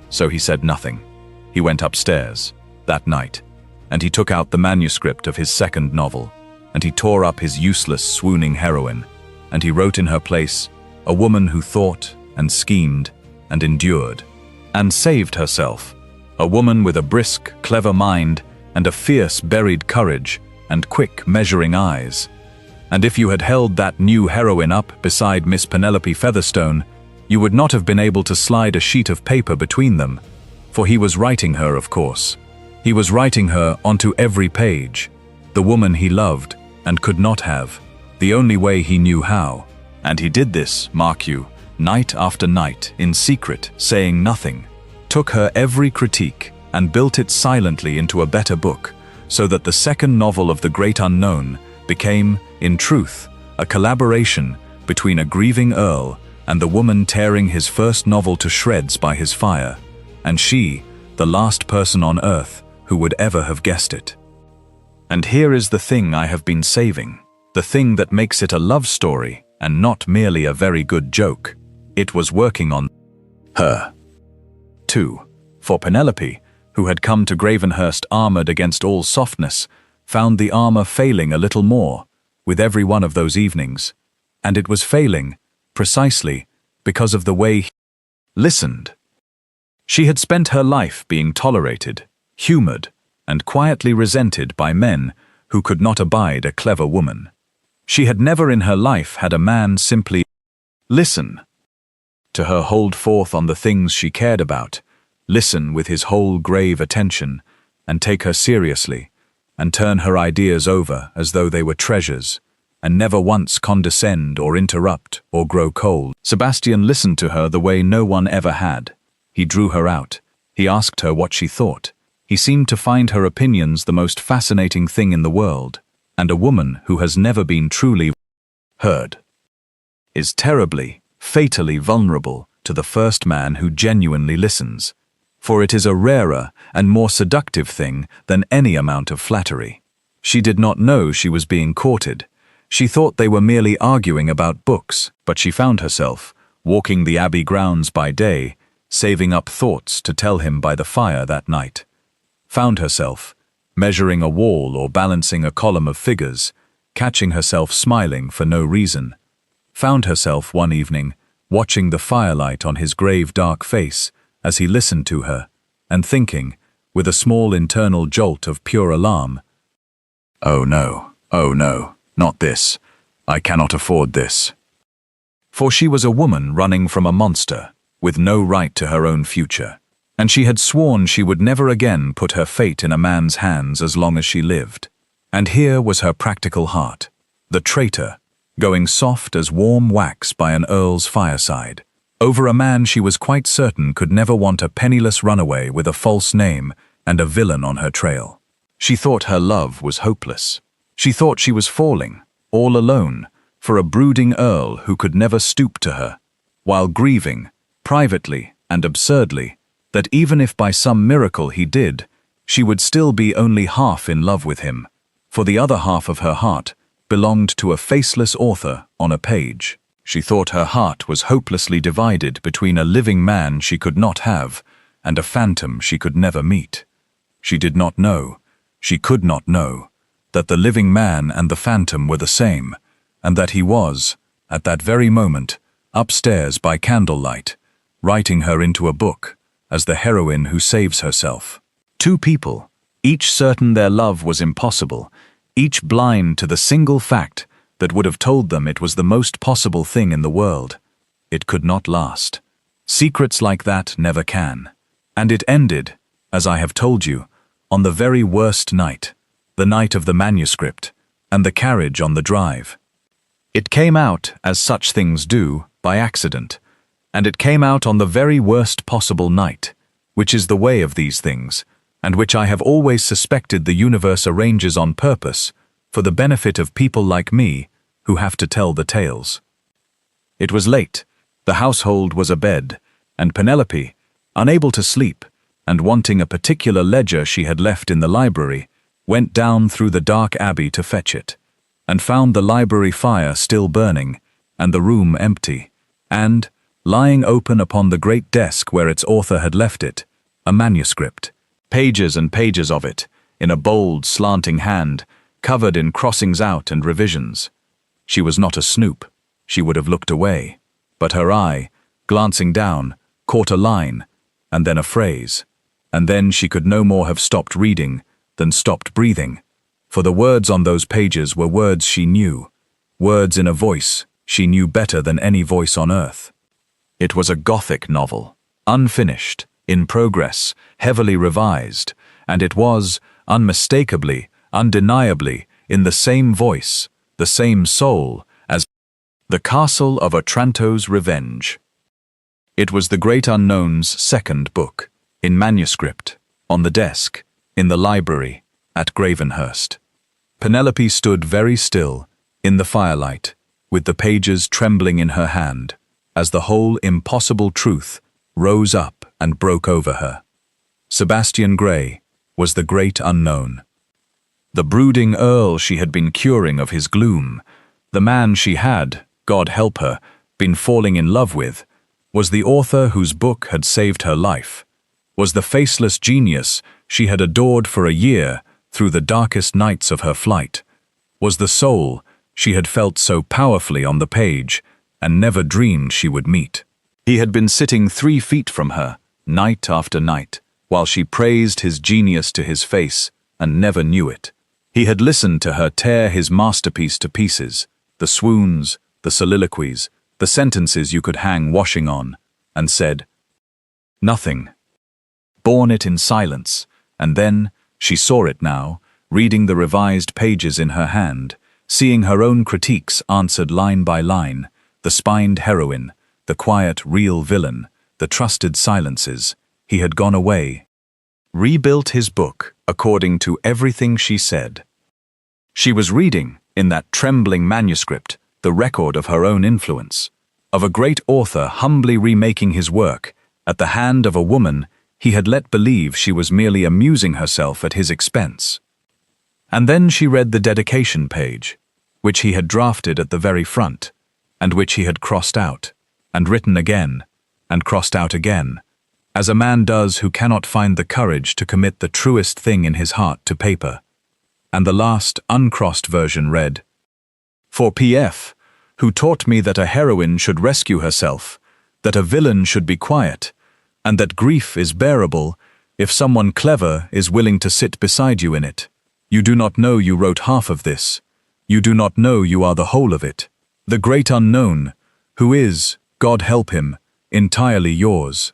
So he said nothing. He went upstairs, that night, and he took out the manuscript of his second novel, and he tore up his useless, swooning heroine, and he wrote in her place, a woman who thought and schemed and endured, and saved herself, a woman with a brisk, clever mind and a fierce, buried courage and quick, measuring eyes. And if you had held that new heroine up beside Miss Penelope Featherstone, you would not have been able to slide a sheet of paper between them, for he was writing her, of course. He was writing her onto every page, the woman he loved and could not have, the only way he knew how. And he did this, mark you, night after night, in secret, saying nothing, took her every critique and built it silently into a better book, so that the second novel of the great unknown became, in truth, a collaboration between a grieving Earl and the woman tearing his first novel to shreds by his fire, and she, the last person on earth who would ever have guessed it. And here is the thing I have been saving, the thing that makes it a love story and not merely a very good joke. It was working on her. 2. For Penelope, who had come to Gravenhurst armored against all softness, found the armor failing a little more with every one of those evenings, and it was failing precisely because of the way he listened. She had spent her life being tolerated, humored, and quietly resented by men who could not abide a clever woman. She had never in her life had a man simply listen to her, hold forth on the things she cared about, listen with his whole grave attention, and take her seriously, and turn her ideas over as though they were treasures, and never once condescend or interrupt or grow cold. Sebastian listened to her the way no one ever had. He drew her out. He asked her what she thought. He seemed to find her opinions the most fascinating thing in the world, and a woman who has never been truly heard is terribly, fatally vulnerable to the first man who genuinely listens, for it is a rarer and more seductive thing than any amount of flattery. She did not know she was being courted. She thought they were merely arguing about books, but she found herself, walking the Abbey grounds by day, saving up thoughts to tell him by the fire that night. Found herself, measuring a wall or balancing a column of figures, catching herself smiling for no reason. Found herself one evening, watching the firelight on his grave dark face as he listened to her, and thinking, with a small internal jolt of pure alarm, oh no, not this. I cannot afford this. For she was a woman running from a monster, with no right to her own future, and she had sworn she would never again put her fate in a man's hands as long as she lived. And here was her practical heart, the traitor, going soft as warm wax by an earl's fireside, over a man she was quite certain could never want a penniless runaway with a false name and a villain on her trail. She thought her love was hopeless. She thought she was falling, all alone, for a brooding Earl who could never stoop to her, while grieving, privately and absurdly, that even if by some miracle he did, she would still be only half in love with him, for the other half of her heart belonged to a faceless author on a page. She thought her heart was hopelessly divided between a living man she could not have and a phantom she could never meet. She did not know, she could not know, that the living man and the phantom were the same, and that he was, at that very moment, upstairs by candlelight, writing her into a book, as the heroine who saves herself. Two people, each certain their love was impossible, each blind to the single fact that would have told them it was the most possible thing in the world. It could not last. Secrets like that never can. And it ended, as I have told you, on the very worst night, the night of the manuscript, and the carriage on the drive. It came out, as such things do, by accident, and it came out on the very worst possible night, which is the way of these things, and which I have always suspected the universe arranges on purpose, for the benefit of people like me, who have to tell the tales. It was late, the household was abed, and Penelope, unable to sleep, and wanting a particular ledger she had left in the library, went down through the dark abbey to fetch it, and found the library fire still burning, and the room empty, and, lying open upon the great desk where its author had left it, a manuscript, pages and pages of it, in a bold, slanting hand, covered in crossings out and revisions. She was not a snoop, she would have looked away, but her eye, glancing down, caught a line, and then a phrase, and then she could no more have stopped reading than stopped breathing, for the words on those pages were words she knew, words in a voice she knew better than any voice on earth. It was a Gothic novel, unfinished, in progress, heavily revised, and it was, unmistakably, undeniably, in the same voice, the same soul, as The Castle of Otranto's Revenge. It was the Great Unknown's second book, in manuscript, on the desk, in the library, at Gravenhurst. Penelope stood very still, in the firelight, with the pages trembling in her hand, as the whole impossible truth rose up and broke over her. Sebastian Grey was the Great Unknown. The brooding Earl she had been curing of his gloom, the man she had, God help her, been falling in love with, was the author whose book had saved her life, was the faceless genius she had adored for a year through the darkest nights of her flight, was the soul she had felt so powerfully on the page and never dreamed she would meet. He had been sitting 3 feet from her, night after night, while she praised his genius to his face and never knew it. He had listened to her tear his masterpiece to pieces, the swoons, the soliloquies, the sentences you could hang washing on, and said, nothing. Borne it in silence, and then she saw it now, reading the revised pages in her hand, seeing her own critiques answered line by line, the spined heroine, the quiet, real villain, the trusted silences. He had gone away, rebuilt his book according to everything she said. She was reading, in that trembling manuscript, the record of her own influence, of a great author humbly remaking his work, at the hand of a woman he had let believe she was merely amusing herself at his expense. And then she read the dedication page, which he had drafted at the very front, and which he had crossed out, and written again, and crossed out again, as a man does who cannot find the courage to commit the truest thing in his heart to paper. And the last uncrossed version read, "For P.F., who taught me that a heroine should rescue herself, that a villain should be quiet, and that grief is bearable if someone clever is willing to sit beside you in it. You do not know you wrote half of this. You do not know you are the whole of it. The Great Unknown, who is, God help him, entirely yours."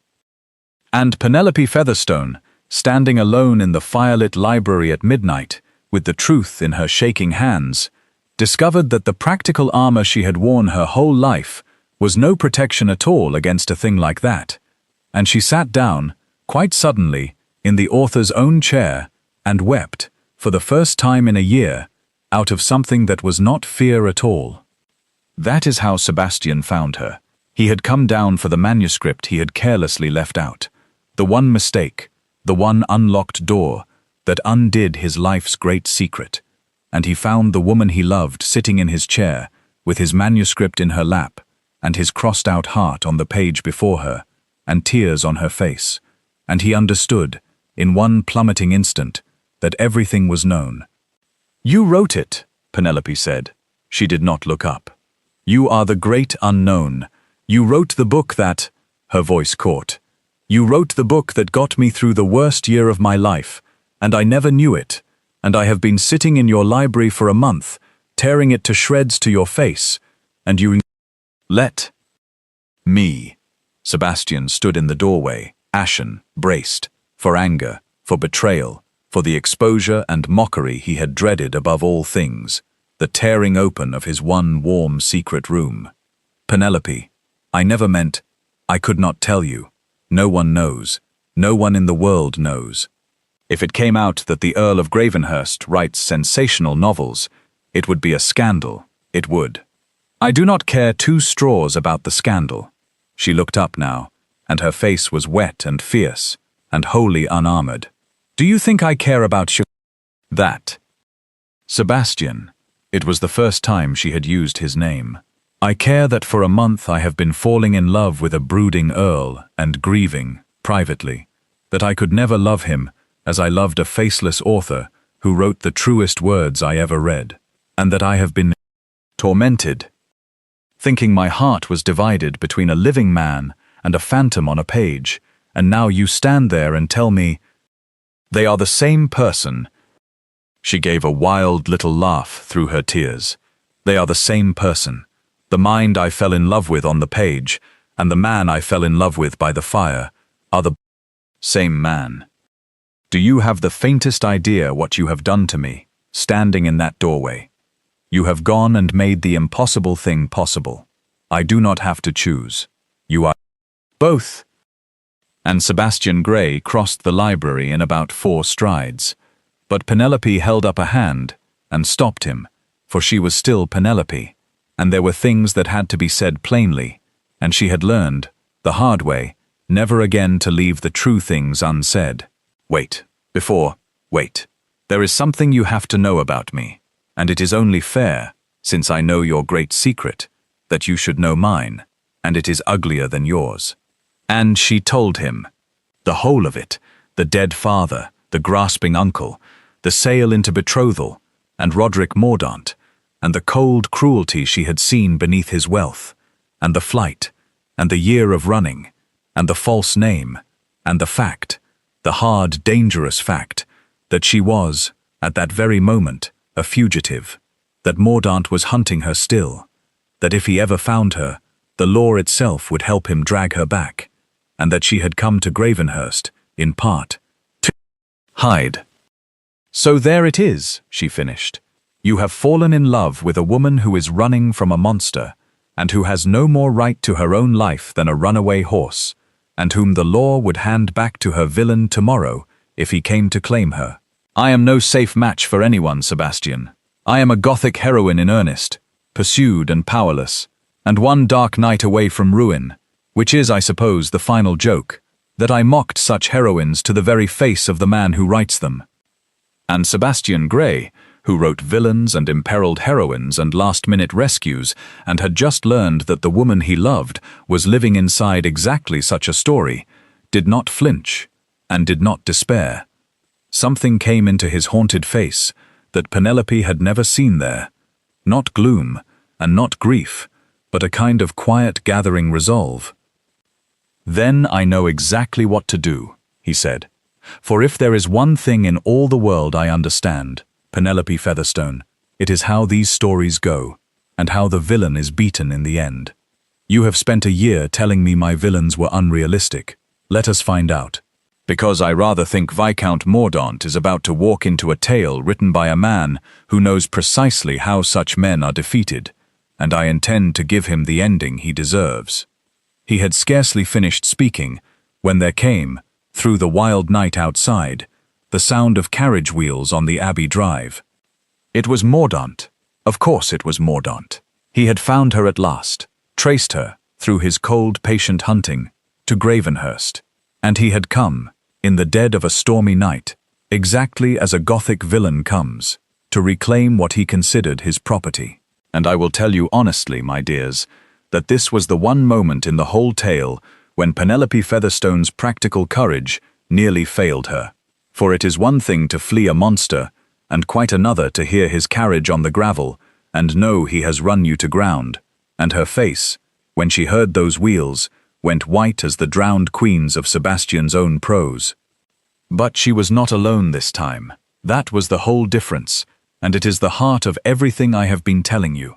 And Penelope Featherstone, standing alone in the firelit library at midnight, with the truth in her shaking hands, discovered that the practical armor she had worn her whole life was no protection at all against a thing like that, and she sat down, quite suddenly, in the author's own chair, and wept, for the first time in a year, out of something that was not fear at all. That is how Sebastian found her. He had come down for the manuscript he had carelessly left out, the one mistake, the one unlocked door that undid his life's great secret, and he found the woman he loved sitting in his chair, with his manuscript in her lap, and his crossed-out heart on the page before her, and tears on her face, and he understood, in one plummeting instant, that everything was known. "You wrote it," Penelope said. She did not look up. "You are the Great Unknown. You wrote the book that—" her voice caught. "You wrote the book that got me through the worst year of my life, and I never knew it. and I have been sitting in your library for a month, tearing it to shreds to your face, and you let me. Sebastian stood in the doorway, ashen, braced, for anger, for betrayal, for the exposure and mockery he had dreaded above all things, the tearing open of his one warm secret room. Penelope, I never meant, I could not tell you. No one knows. No one in the world knows. If it came out that the Earl of Gravenhurst writes sensational novels, it would be a scandal, it would. I do not care two straws about the scandal. She looked up now, and her face was wet and fierce, and wholly unarmored. Do you think I care about that? Sebastian. It was the first time she had used his name. I care that for a month I have been falling in love with a brooding Earl and grieving, privately, that I could never love him as I loved a faceless author who wrote the truest words I ever read, and that I have been tormented, thinking my heart was divided between a living man and a phantom on a page, and now you stand there and tell me, they are the same person. She gave a wild little laugh through her tears. They are the same person. The mind I fell in love with on the page, and the man I fell in love with by the fire, are the same man. Do you have the faintest idea what you have done to me, standing in that doorway? You have gone and made the impossible thing possible. I do not have to choose. You are both. And Sebastian Grey crossed the library in about 4 strides. But Penelope held up a hand and stopped him, for she was still Penelope, and there were things that had to be said plainly, and she had learned, the hard way, never again to leave the true things unsaid. Wait. There is something you have to know about me, and it is only fair, since I know your great secret, that you should know mine, and it is uglier than yours. And she told him. The whole of it, the dead father, the grasping uncle, the sail into betrothal, and Roderick Mordaunt, and the cold cruelty she had seen beneath his wealth, and the flight, and the year of running, and the false name, and the fact, the hard, dangerous fact, that she was, at that very moment, a fugitive, that Mordaunt was hunting her still, that if he ever found her, the law itself would help him drag her back, and that she had come to Gravenhurst, in part, to hide. So there it is, she finished. You have fallen in love with a woman who is running from a monster, and who has no more right to her own life than a runaway horse, and whom the law would hand back to her villain tomorrow if he came to claim her. I am no safe match for anyone, Sebastian. I am a Gothic heroine in earnest, pursued and powerless, and one dark night away from ruin, which is, I suppose, the final joke, that I mocked such heroines to the very face of the man who writes them. And Sebastian Grey, who wrote villains and imperiled heroines and last-minute rescues, and had just learned that the woman he loved was living inside exactly such a story, did not flinch, and did not despair. Something came into his haunted face that Penelope had never seen there. Not gloom, and not grief, but a kind of quiet gathering resolve. Then I know exactly what to do, he said. For if there is one thing in all the world I understand, Penelope Featherstone, it is how these stories go, and how the villain is beaten in the end. You have spent a year telling me my villains were unrealistic. Let us find out. Because I rather think Viscount Mordaunt is about to walk into a tale written by a man who knows precisely how such men are defeated, and I intend to give him the ending he deserves. He had scarcely finished speaking when there came, through the wild night outside, the sound of carriage wheels on the Abbey Drive. It was Mordaunt. Of course it was Mordaunt. He had found her at last, traced her, through his cold, patient hunting, to Gravenhurst, and he had come, in the dead of a stormy night, exactly as a Gothic villain comes, to reclaim what he considered his property. And I will tell you honestly, my dears, that this was the one moment in the whole tale when Penelope Featherstone's practical courage nearly failed her. For it is one thing to flee a monster, and quite another to hear his carriage on the gravel, and know he has run you to ground. And her face, when she heard those wheels, went white as the drowned queen's of Sebastian's own prose. But she was not alone this time. That was the whole difference, and it is the heart of everything I have been telling you.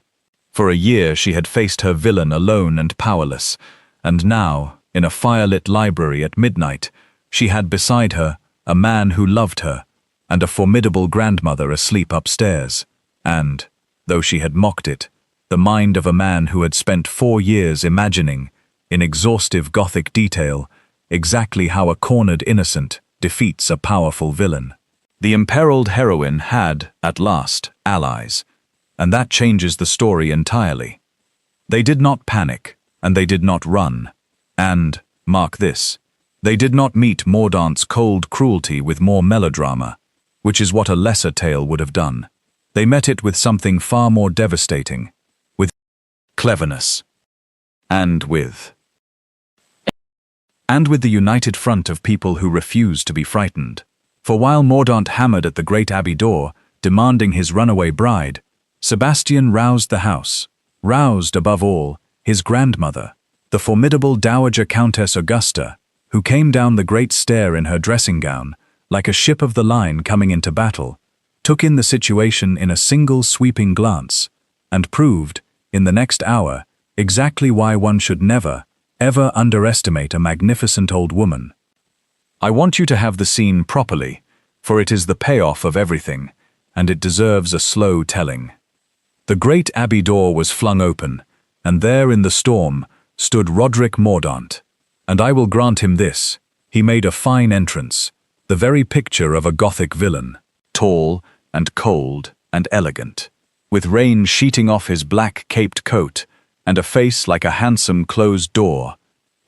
For a year she had faced her villain alone and powerless, and now, in a firelit library at midnight, she had beside her a man who loved her, and a formidable grandmother asleep upstairs, and, though she had mocked it, the mind of a man who had spent 4 years imagining, in exhaustive Gothic detail, exactly how a cornered innocent defeats a powerful villain. The imperiled heroine had, at last, allies, and that changes the story entirely. They did not panic, and they did not run, and, mark this, they did not meet Mordaunt's cold cruelty with more melodrama, which is what a lesser tale would have done. They met it with something far more devastating, with cleverness, and with the united front of people who refused to be frightened. For while Mordaunt hammered at the great abbey door, demanding his runaway bride, Sebastian roused the house, roused, above all, his grandmother, the formidable Dowager Countess Augusta, who came down the great stair in her dressing gown, like a ship of the line coming into battle, took in the situation in a single sweeping glance, and proved, in the next hour, exactly why one should never, ever underestimate a magnificent old woman. I want you to have the scene properly, for it is the payoff of everything, and it deserves a slow telling. The great abbey door was flung open, and there in the storm stood Roderick Mordaunt. And I will grant him this, he made a fine entrance, the very picture of a Gothic villain, tall and cold and elegant, with rain sheeting off his black caped coat, and a face like a handsome closed door,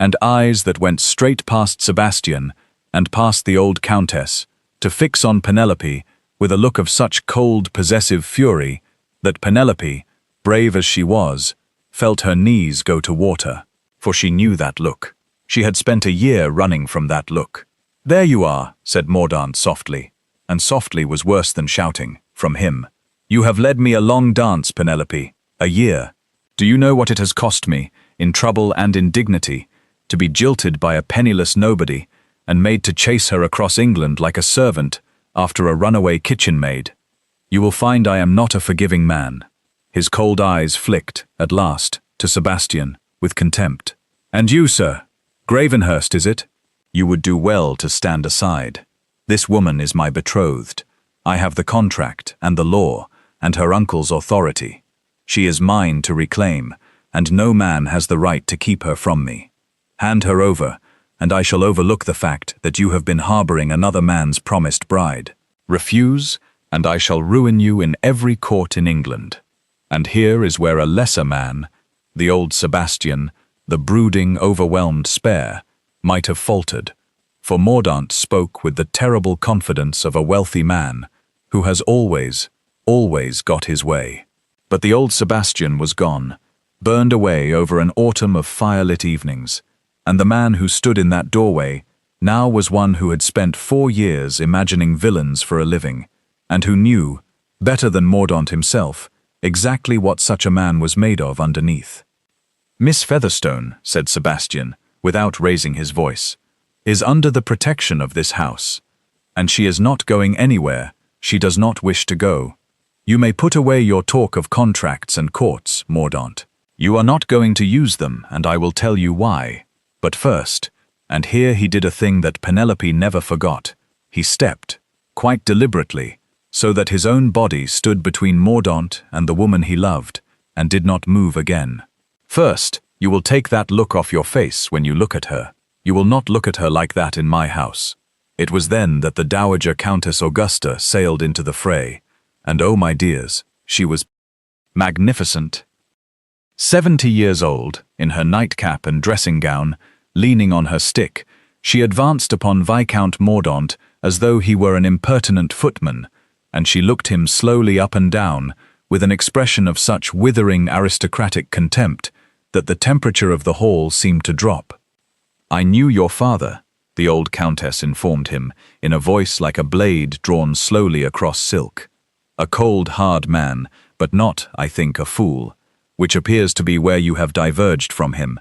and eyes that went straight past Sebastian and past the old countess, to fix on Penelope with a look of such cold, possessive fury that Penelope, brave as she was, felt her knees go to water, for she knew that look. She had spent a year running from that look. "There you are," said Mordaunt softly, and softly was worse than shouting, from him. "You have led me a long dance, Penelope, a year. Do you know what it has cost me, in trouble and in dignity, to be jilted by a penniless nobody, and made to chase her across England like a servant after a runaway kitchen maid? You will find I am not a forgiving man." His cold eyes flicked, at last, to Sebastian, with contempt. "And you, sir? Gravenhurst, is it? You would do well to stand aside. This woman is my betrothed. I have the contract and the law and her uncle's authority. She is mine to reclaim, and no man has the right to keep her from me. Hand her over, and I shall overlook the fact that you have been harboring another man's promised bride. Refuse, and I shall ruin you in every court in England." And here is where a lesser man, the old Sebastian, the brooding, overwhelmed spare, might have faltered, for Mordaunt spoke with the terrible confidence of a wealthy man who has always got his way. But the old Sebastian was gone, burned away over an autumn of firelit evenings, and the man who stood in that doorway now was one who had spent 4 years imagining villains for a living, and who knew, better than Mordaunt himself, exactly what such a man was made of underneath. "Miss Featherstone," said Sebastian, without raising his voice, "is under the protection of this house, and she is not going anywhere she does not wish to go. You may put away your talk of contracts and courts, Mordaunt. You are not going to use them, and I will tell you why. But first," and here he did a thing that Penelope never forgot, he stepped, quite deliberately, so that his own body stood between Mordaunt and the woman he loved, and did not move again. "First, you will take that look off your face when you look at her. You will not look at her like that in my house." It was then that the Dowager Countess Augusta sailed into the fray, and oh my dears, she was magnificent. 70 years old, in her nightcap and dressing gown, leaning on her stick, she advanced upon Viscount Mordaunt as though he were an impertinent footman, and she looked him slowly up and down with an expression of such withering aristocratic contempt that the temperature of the hall seemed to drop. "I knew your father," the old countess informed him, in a voice like a blade drawn slowly across silk. "A cold, hard man, but not, I think, a fool, which appears to be where you have diverged from him.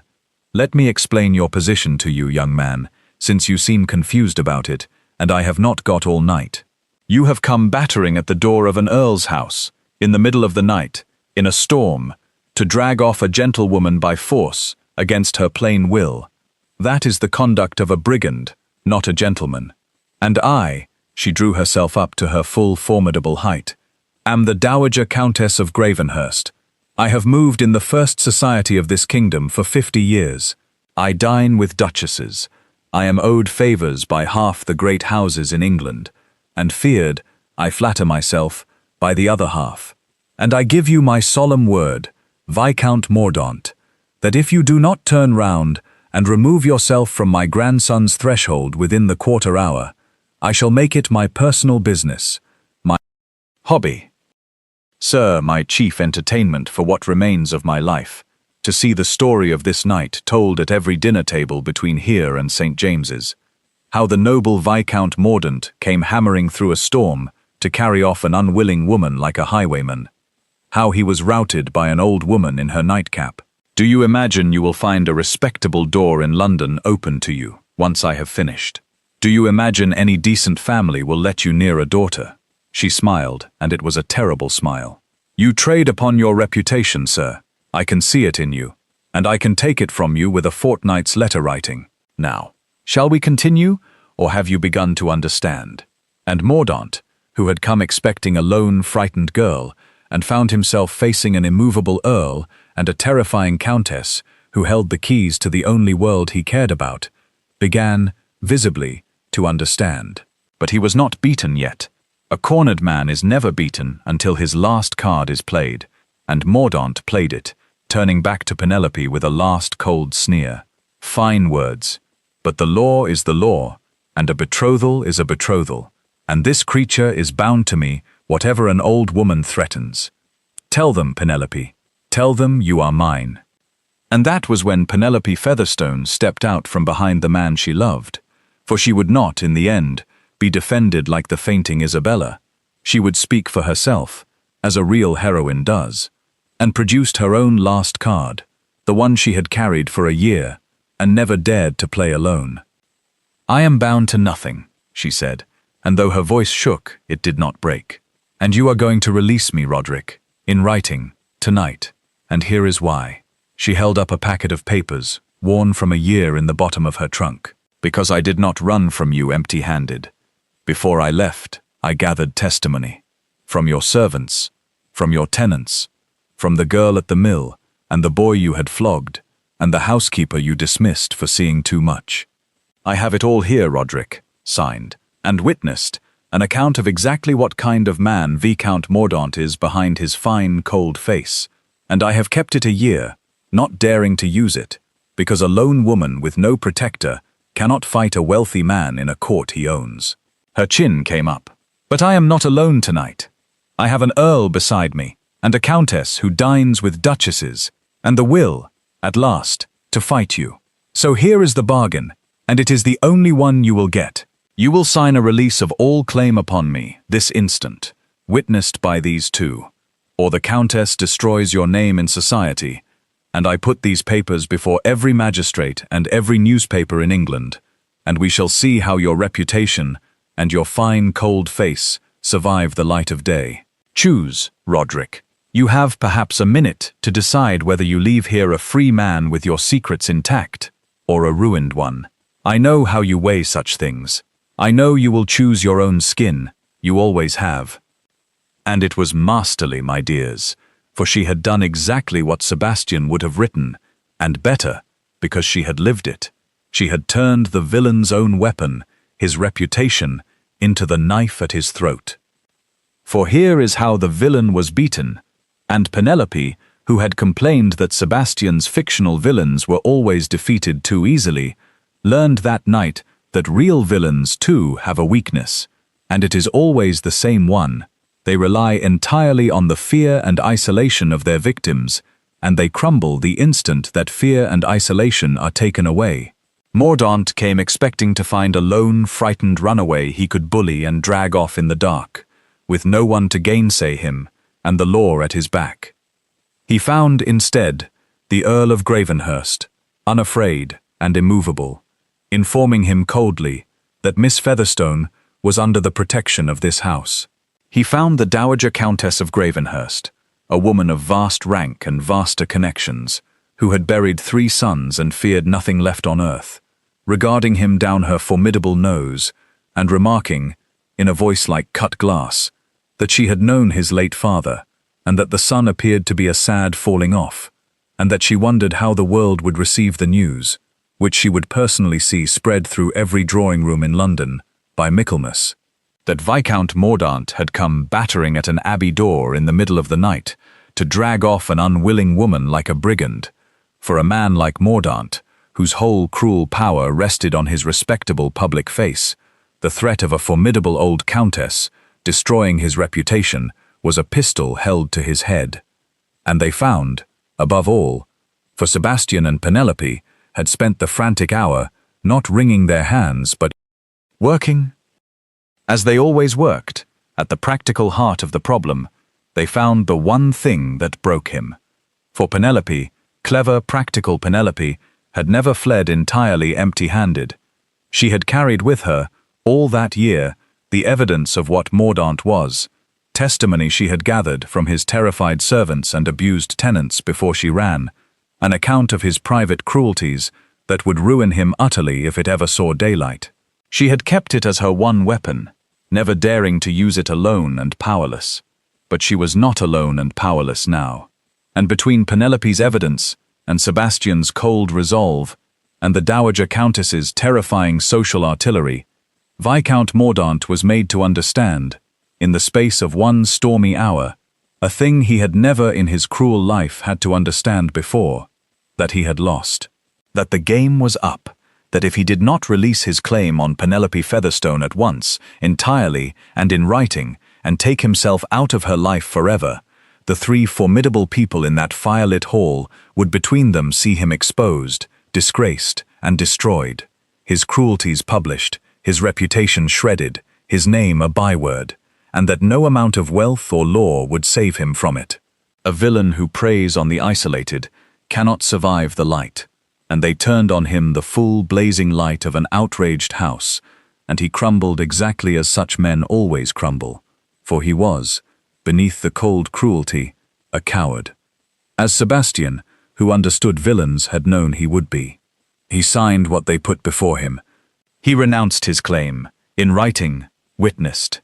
Let me explain your position to you, young man, since you seem confused about it, and I have not got all night. You have come battering at the door of an earl's house, in the middle of the night, in a storm, to drag off a gentlewoman by force, against her plain will. That is the conduct of a brigand, not a gentleman. And I," she drew herself up to her full formidable height, "am the Dowager Countess of Gravenhurst. I have moved in the first society of this kingdom for 50 years. I dine with duchesses. I am owed favours by half the great houses in England, and feared, I flatter myself, by the other half. And I give you my solemn word, Viscount Mordaunt, that if you do not turn round and remove yourself from my grandson's threshold within the quarter hour, I shall make it my personal business, my hobby. Sir, my chief entertainment for what remains of my life, to see the story of this night told at every dinner table between here and St. James's. How the noble Viscount Mordaunt came hammering through a storm to carry off an unwilling woman like a highwayman. How he was routed by an old woman in her nightcap. Do you imagine you will find a respectable door in London open to you, once I have finished? Do you imagine any decent family will let you near a daughter?" She smiled, and it was a terrible smile. "You trade upon your reputation, sir. I can see it in you, and I can take it from you with a fortnight's letter-writing. Now, shall we continue, or have you begun to understand?" And Mordaunt, who had come expecting a lone, frightened girl, and found himself facing an immovable earl and a terrifying countess who held the keys to the only world he cared about, began, visibly, to understand. But he was not beaten yet. A cornered man is never beaten until his last card is played, and Mordaunt played it, turning back to Penelope with a last cold sneer. Fine words, but the law is the law, and a betrothal is a betrothal, and this creature is bound to me, whatever an old woman threatens. Tell them, Penelope, tell them you are mine. And that was when Penelope Featherstone stepped out from behind the man she loved, for she would not, in the end, be defended like the fainting Isabella. She would speak for herself, as a real heroine does, and produced her own last card, the one she had carried for a year, and never dared to play alone. "I am bound to nothing," she said, and though her voice shook, it did not break. "And you are going to release me, Roderick, in writing, tonight, and here is why." She held up a packet of papers, worn from a year in the bottom of her trunk. "Because I did not run from you empty-handed. Before I left, I gathered testimony. From your servants, from your tenants, from the girl at the mill, and the boy you had flogged, and the housekeeper you dismissed for seeing too much. I have it all here, Roderick, signed, and witnessed, an account of exactly what kind of man Viscount Mordaunt is behind his fine, cold face, and I have kept it a year, not daring to use it, because a lone woman with no protector cannot fight a wealthy man in a court he owns." Her chin came up. "But I am not alone tonight. I have an earl beside me, and a countess who dines with duchesses, and the will, at last, to fight you. So here is the bargain, and it is the only one you will get. You will sign a release of all claim upon me, this instant, witnessed by these two, or the countess destroys your name in society, and I put these papers before every magistrate and every newspaper in England, and we shall see how your reputation and your fine cold face survive the light of day. Choose, Roderick. You have perhaps a minute to decide whether you leave here a free man with your secrets intact, or a ruined one. I know how you weigh such things. I know you will choose your own skin. You always have." And it was masterly, my dears, for she had done exactly what Sebastian would have written, and better, because she had lived it. She had turned the villain's own weapon, his reputation, into the knife at his throat. For here is how the villain was beaten, and Penelope, who had complained that Sebastian's fictional villains were always defeated too easily, learned that night that real villains too have a weakness, and it is always the same one. They rely entirely on the fear and isolation of their victims, and they crumble the instant that fear and isolation are taken away. Mordaunt came expecting to find a lone, frightened runaway he could bully and drag off in the dark, with no one to gainsay him, and the law at his back. He found, instead, the Earl of Gravenhurst, unafraid and immovable, informing him coldly that Miss Featherstone was under the protection of this house. He found the Dowager Countess of Gravenhurst, a woman of vast rank and vaster connections, who had buried 3 sons and feared nothing left on earth, regarding him down her formidable nose, and remarking, in a voice like cut glass, that she had known his late father, and that the son appeared to be a sad falling off, and that she wondered how the world would receive the news, which she would personally see spread through every drawing-room in London, by Michaelmas, that Viscount Mordaunt had come battering at an abbey door in the middle of the night to drag off an unwilling woman like a brigand. For a man like Mordaunt, whose whole cruel power rested on his respectable public face, the threat of a formidable old countess destroying his reputation was a pistol held to his head. And they found, above all, for Sebastian and Penelope had spent the frantic hour not wringing their hands but working. As they always worked, at the practical heart of the problem, they found the one thing that broke him. For Penelope, clever, practical Penelope, had never fled entirely empty-handed. She had carried with her, all that year, the evidence of what Mordaunt was, testimony she had gathered from his terrified servants and abused tenants before she ran, an account of his private cruelties that would ruin him utterly if it ever saw daylight. She had kept it as her one weapon, never daring to use it alone and powerless. But she was not alone and powerless now. And between Penelope's evidence and Sebastian's cold resolve, and the Dowager Countess's terrifying social artillery, Viscount Mordaunt was made to understand, in the space of one stormy hour, a thing he had never in his cruel life had to understand before, that he had lost. That the game was up, that if he did not release his claim on Penelope Featherstone at once, entirely, and in writing, and take himself out of her life forever, the 3 formidable people in that firelit hall would between them see him exposed, disgraced, and destroyed, his cruelties published, his reputation shredded, his name a byword, and that no amount of wealth or law would save him from it. A villain who preys on the isolated cannot survive the light, and they turned on him the full blazing light of an outraged house, and he crumbled exactly as such men always crumble, for he was, beneath the cold cruelty, a coward. As Sebastian, who understood villains, had known he would be. He signed what they put before him. He renounced his claim, in writing, witnessed.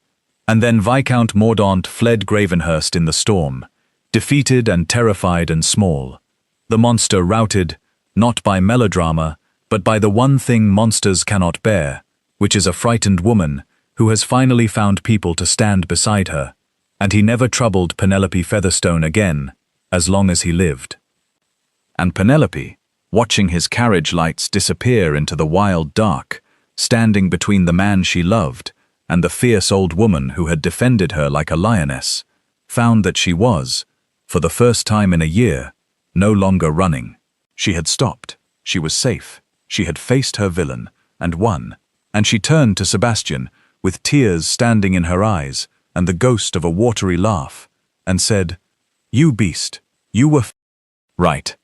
And then Viscount Mordaunt fled Gravenhurst in the storm, defeated and terrified and small. The monster routed, not by melodrama, but by the one thing monsters cannot bear, which is a frightened woman who has finally found people to stand beside her, and he never troubled Penelope Featherstone again, as long as he lived. And Penelope, watching his carriage lights disappear into the wild dark, standing between the man she loved and the fierce old woman who had defended her like a lioness, found that she was, for the first time in a year, no longer running. She had stopped, she was safe, she had faced her villain, and won, and she turned to Sebastian, with tears standing in her eyes, and the ghost of a watery laugh, and said, "You beast, you were right."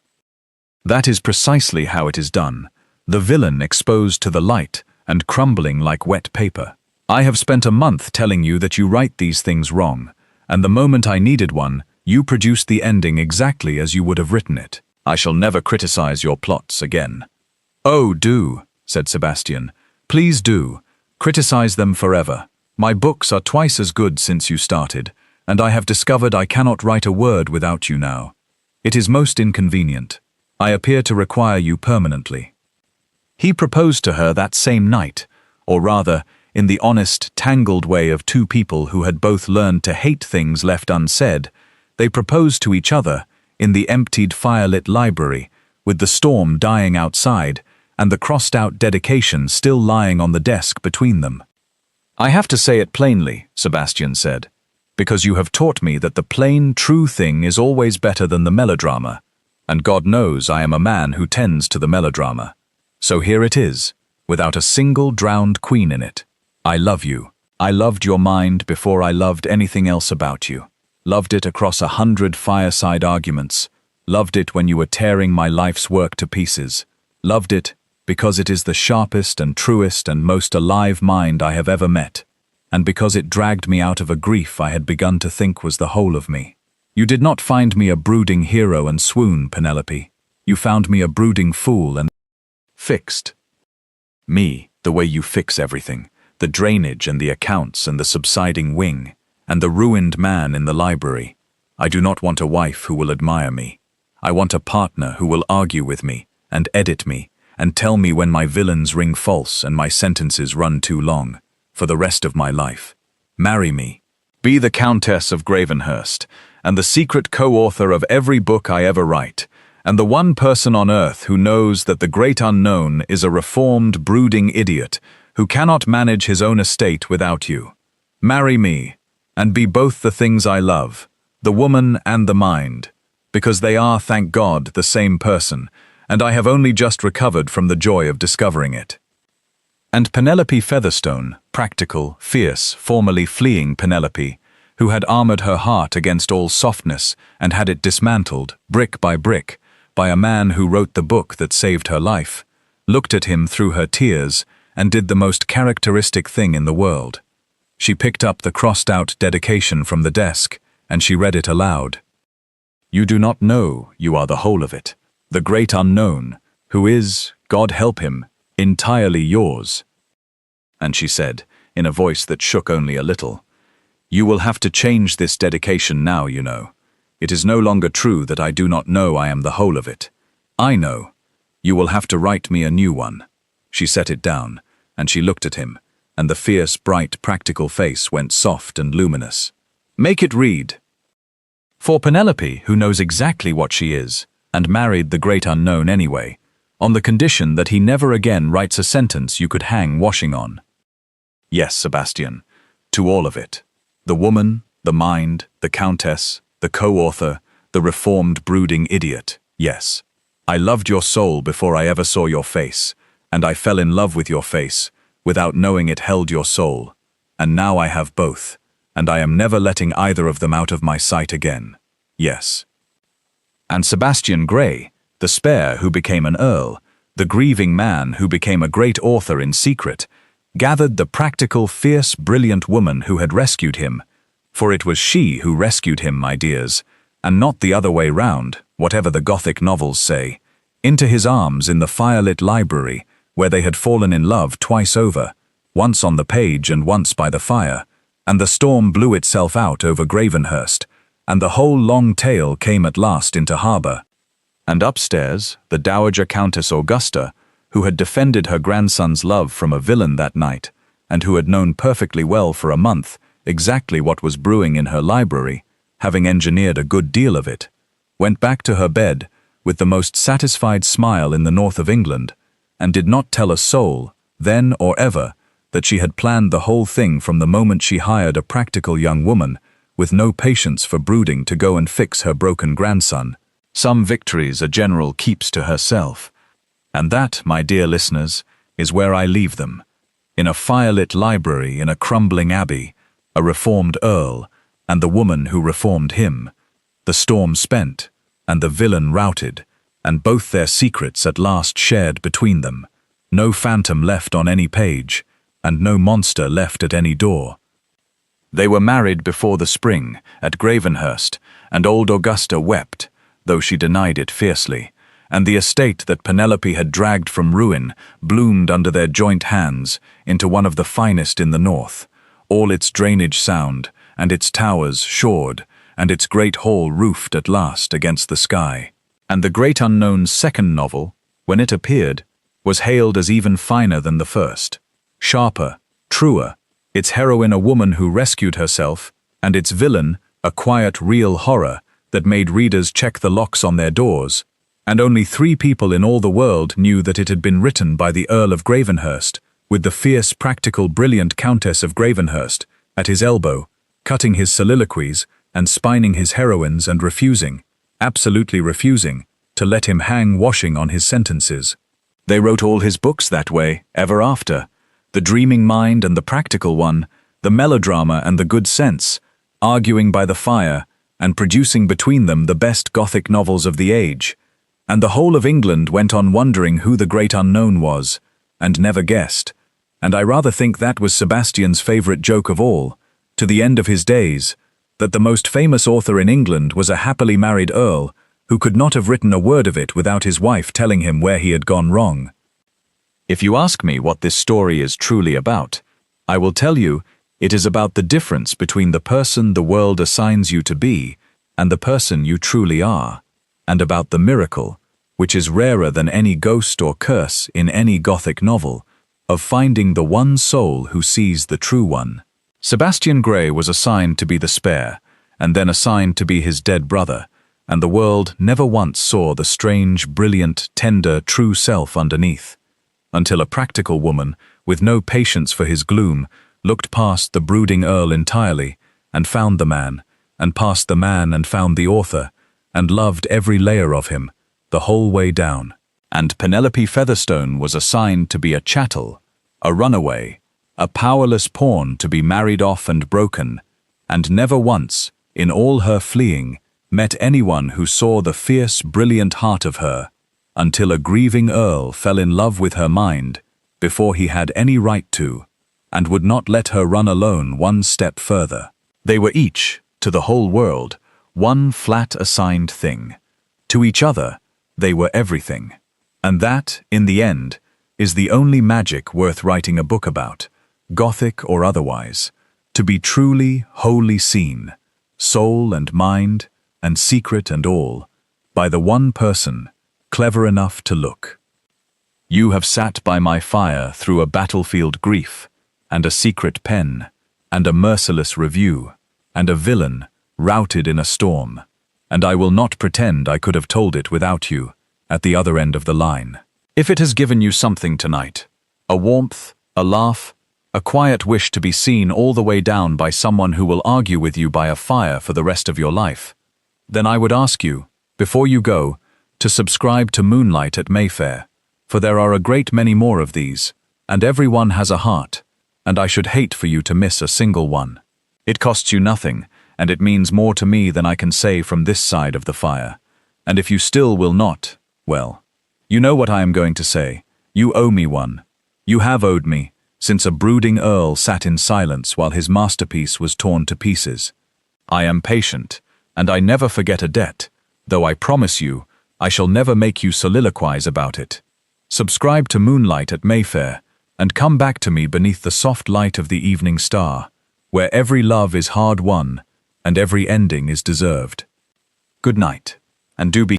That is precisely how it is done, the villain exposed to the light and crumbling like wet paper. I have spent a month telling you that you write these things wrong, and the moment I needed one, you produced the ending exactly as you would have written it. I shall never criticize your plots again. "Oh, do," said Sebastian. "Please do. Criticize them forever. My books are twice as good since you started, and I have discovered I cannot write a word without you now. It is most inconvenient. I appear to require you permanently." He proposed to her that same night, or rather, in the honest, tangled way of 2 people who had both learned to hate things left unsaid, they proposed to each other in the emptied firelit library, with the storm dying outside and the crossed-out dedication still lying on the desk between them. "I have to say it plainly," Sebastian said, "because you have taught me that the plain, true thing is always better than the melodrama, and God knows I am a man who tends to the melodrama. So here it is, without a single drowned queen in it. I love you. I loved your mind before I loved anything else about you. Loved it across 100 fireside arguments. Loved it when you were tearing my life's work to pieces. Loved it because it is the sharpest and truest and most alive mind I have ever met. and because it dragged me out of a grief I had begun to think was the whole of me. You did not find me a brooding hero and swoon, Penelope. You found me a brooding fool and fixed me the way you fix everything, the drainage and the accounts and the subsiding wing, and the ruined man in the library. I do not want a wife who will admire me. I want a partner who will argue with me, and edit me, and tell me when my villains ring false and my sentences run too long, for the rest of my life. Marry me. Be the Countess of Gravenhurst, and the secret co-author of every book I ever write, and the one person on earth who knows that the great unknown is a reformed, brooding idiot who cannot manage his own estate without you. Marry me, and be both the things I love, the woman and the mind, because they are, thank God, the same person, and I have only just recovered from the joy of discovering it. And Penelope Featherstone, practical, fierce, formerly fleeing Penelope, who had armored her heart against all softness and had it dismantled, brick by brick, by a man who wrote the book that saved her life, looked at him through her tears and did the most characteristic thing in the world. She picked up the crossed-out dedication from the desk, and she read it aloud. You do not know you are the whole of it, the great unknown, who is, God help him, entirely yours. And she said, in a voice that shook only a little, You will have to change this dedication now, you know. It is no longer true that I do not know I am the whole of it. I know. You will have to write me a new one. She set it down, and she looked at him, and the fierce, bright, practical face went soft and luminous. Make it read. For Penelope, who knows exactly what she is, and married the great unknown anyway, on the condition that he never again writes a sentence you could hang washing on. Yes, Sebastian, to all of it. The woman, the mind, the countess, the co-author, the reformed brooding idiot, yes. I loved your soul before I ever saw your face, and I fell in love with your face, without knowing it held your soul, and now I have both, and I am never letting either of them out of my sight again, yes. And Sebastian Gray, the spare who became an earl, the grieving man who became a great author in secret, gathered the practical, fierce, brilliant woman who had rescued him, for it was she who rescued him, my dears, and not the other way round, whatever the Gothic novels say, into his arms in the firelit library, where they had fallen in love twice over, once on the page and once by the fire, and the storm blew itself out over Gravenhurst, and the whole long tale came at last into harbour. And upstairs, the Dowager Countess Augusta, who had defended her grandson's love from a villain that night, and who had known perfectly well for a month exactly what was brewing in her library, having engineered a good deal of it, went back to her bed with the most satisfied smile in the north of England, and did not tell a soul, then or ever, that she had planned the whole thing from the moment she hired a practical young woman with no patience for brooding to go and fix her broken grandson. Some victories a general keeps to herself. And that, my dear listeners, is where I leave them. In a firelit library in a crumbling abbey, a reformed earl, and the woman who reformed him, the storm spent, and the villain routed, and both their secrets at last shared between them, no phantom left on any page, and no monster left at any door. They were married before the spring, at Gravenhurst, and old Augusta wept, though she denied it fiercely, and the estate that Penelope had dragged from ruin bloomed under their joint hands into one of the finest in the north, all its drainage sound, and its towers shored, and its great hall roofed at last against the sky. And the great unknown's second novel, when it appeared, was hailed as even finer than the first. Sharper, truer, its heroine a woman who rescued herself, and its villain a quiet, real horror that made readers check the locks on their doors, and only 3 people in all the world knew that it had been written by the Earl of Gravenhurst, with the fierce, practical, brilliant Countess of Gravenhurst at his elbow, cutting his soliloquies and spining his heroines and refusing, absolutely refusing, to let him hang washing on his sentences. They wrote all his books that way, ever after, the dreaming mind and the practical one, the melodrama and the good sense, arguing by the fire, and producing between them the best Gothic novels of the age. And the whole of England went on wondering who the great unknown was, and never guessed, And I rather think that was Sebastian's favourite joke of all, to the end of his days, that the most famous author in England was a happily married Earl who could not have written a word of it without his wife telling him where he had gone wrong. If you ask me what this story is truly about, I will tell you it is about the difference between the person the world assigns you to be and the person you truly are, and about the miracle, which is rarer than any ghost or curse in any Gothic novel, of finding the one soul who sees the true one. Sebastian Gray was assigned to be the spare, and then assigned to be his dead brother, and the world never once saw the strange, brilliant, tender, true self underneath, until a practical woman, with no patience for his gloom, looked past the brooding Earl entirely, and found the man, and past the man and found the author, and loved every layer of him, the whole way down. And Penelope Featherstone was assigned to be a chattel, a runaway, a powerless pawn to be married off and broken, and never once, in all her fleeing, met anyone who saw the fierce, brilliant heart of her, until a grieving Earl fell in love with her mind before he had any right to, and would not let her run alone one step further. They were each, to the whole world, one flat assigned thing. To each other, they were everything. And that, in the end, is the only magic worth writing a book about, Gothic or otherwise, to be truly, wholly seen, soul and mind, and secret and all, by the one person, clever enough to look. You have sat by my fire through a battlefield grief, and a secret pen, and a merciless review, and a villain routed in a storm, and I will not pretend I could have told it without you, at the other end of the line. If it has given you something tonight, a warmth, a laugh, a quiet wish to be seen all the way down by someone who will argue with you by a fire for the rest of your life, then I would ask you, before you go, to subscribe to Moonlight at Mayfair, for there are a great many more of these, and every one has a heart, and I should hate for you to miss a single one. It costs you nothing, and it means more to me than I can say from this side of the fire, and if you still will not, well, you know what I am going to say. You owe me one. You have owed me, since a brooding Earl sat in silence while his masterpiece was torn to pieces. I am patient, and I never forget a debt, though I promise you, I shall never make you soliloquize about it. Subscribe to Moonlight at Mayfair, and come back to me beneath the soft light of the evening star, where every love is hard won, and every ending is deserved. Good night, and do be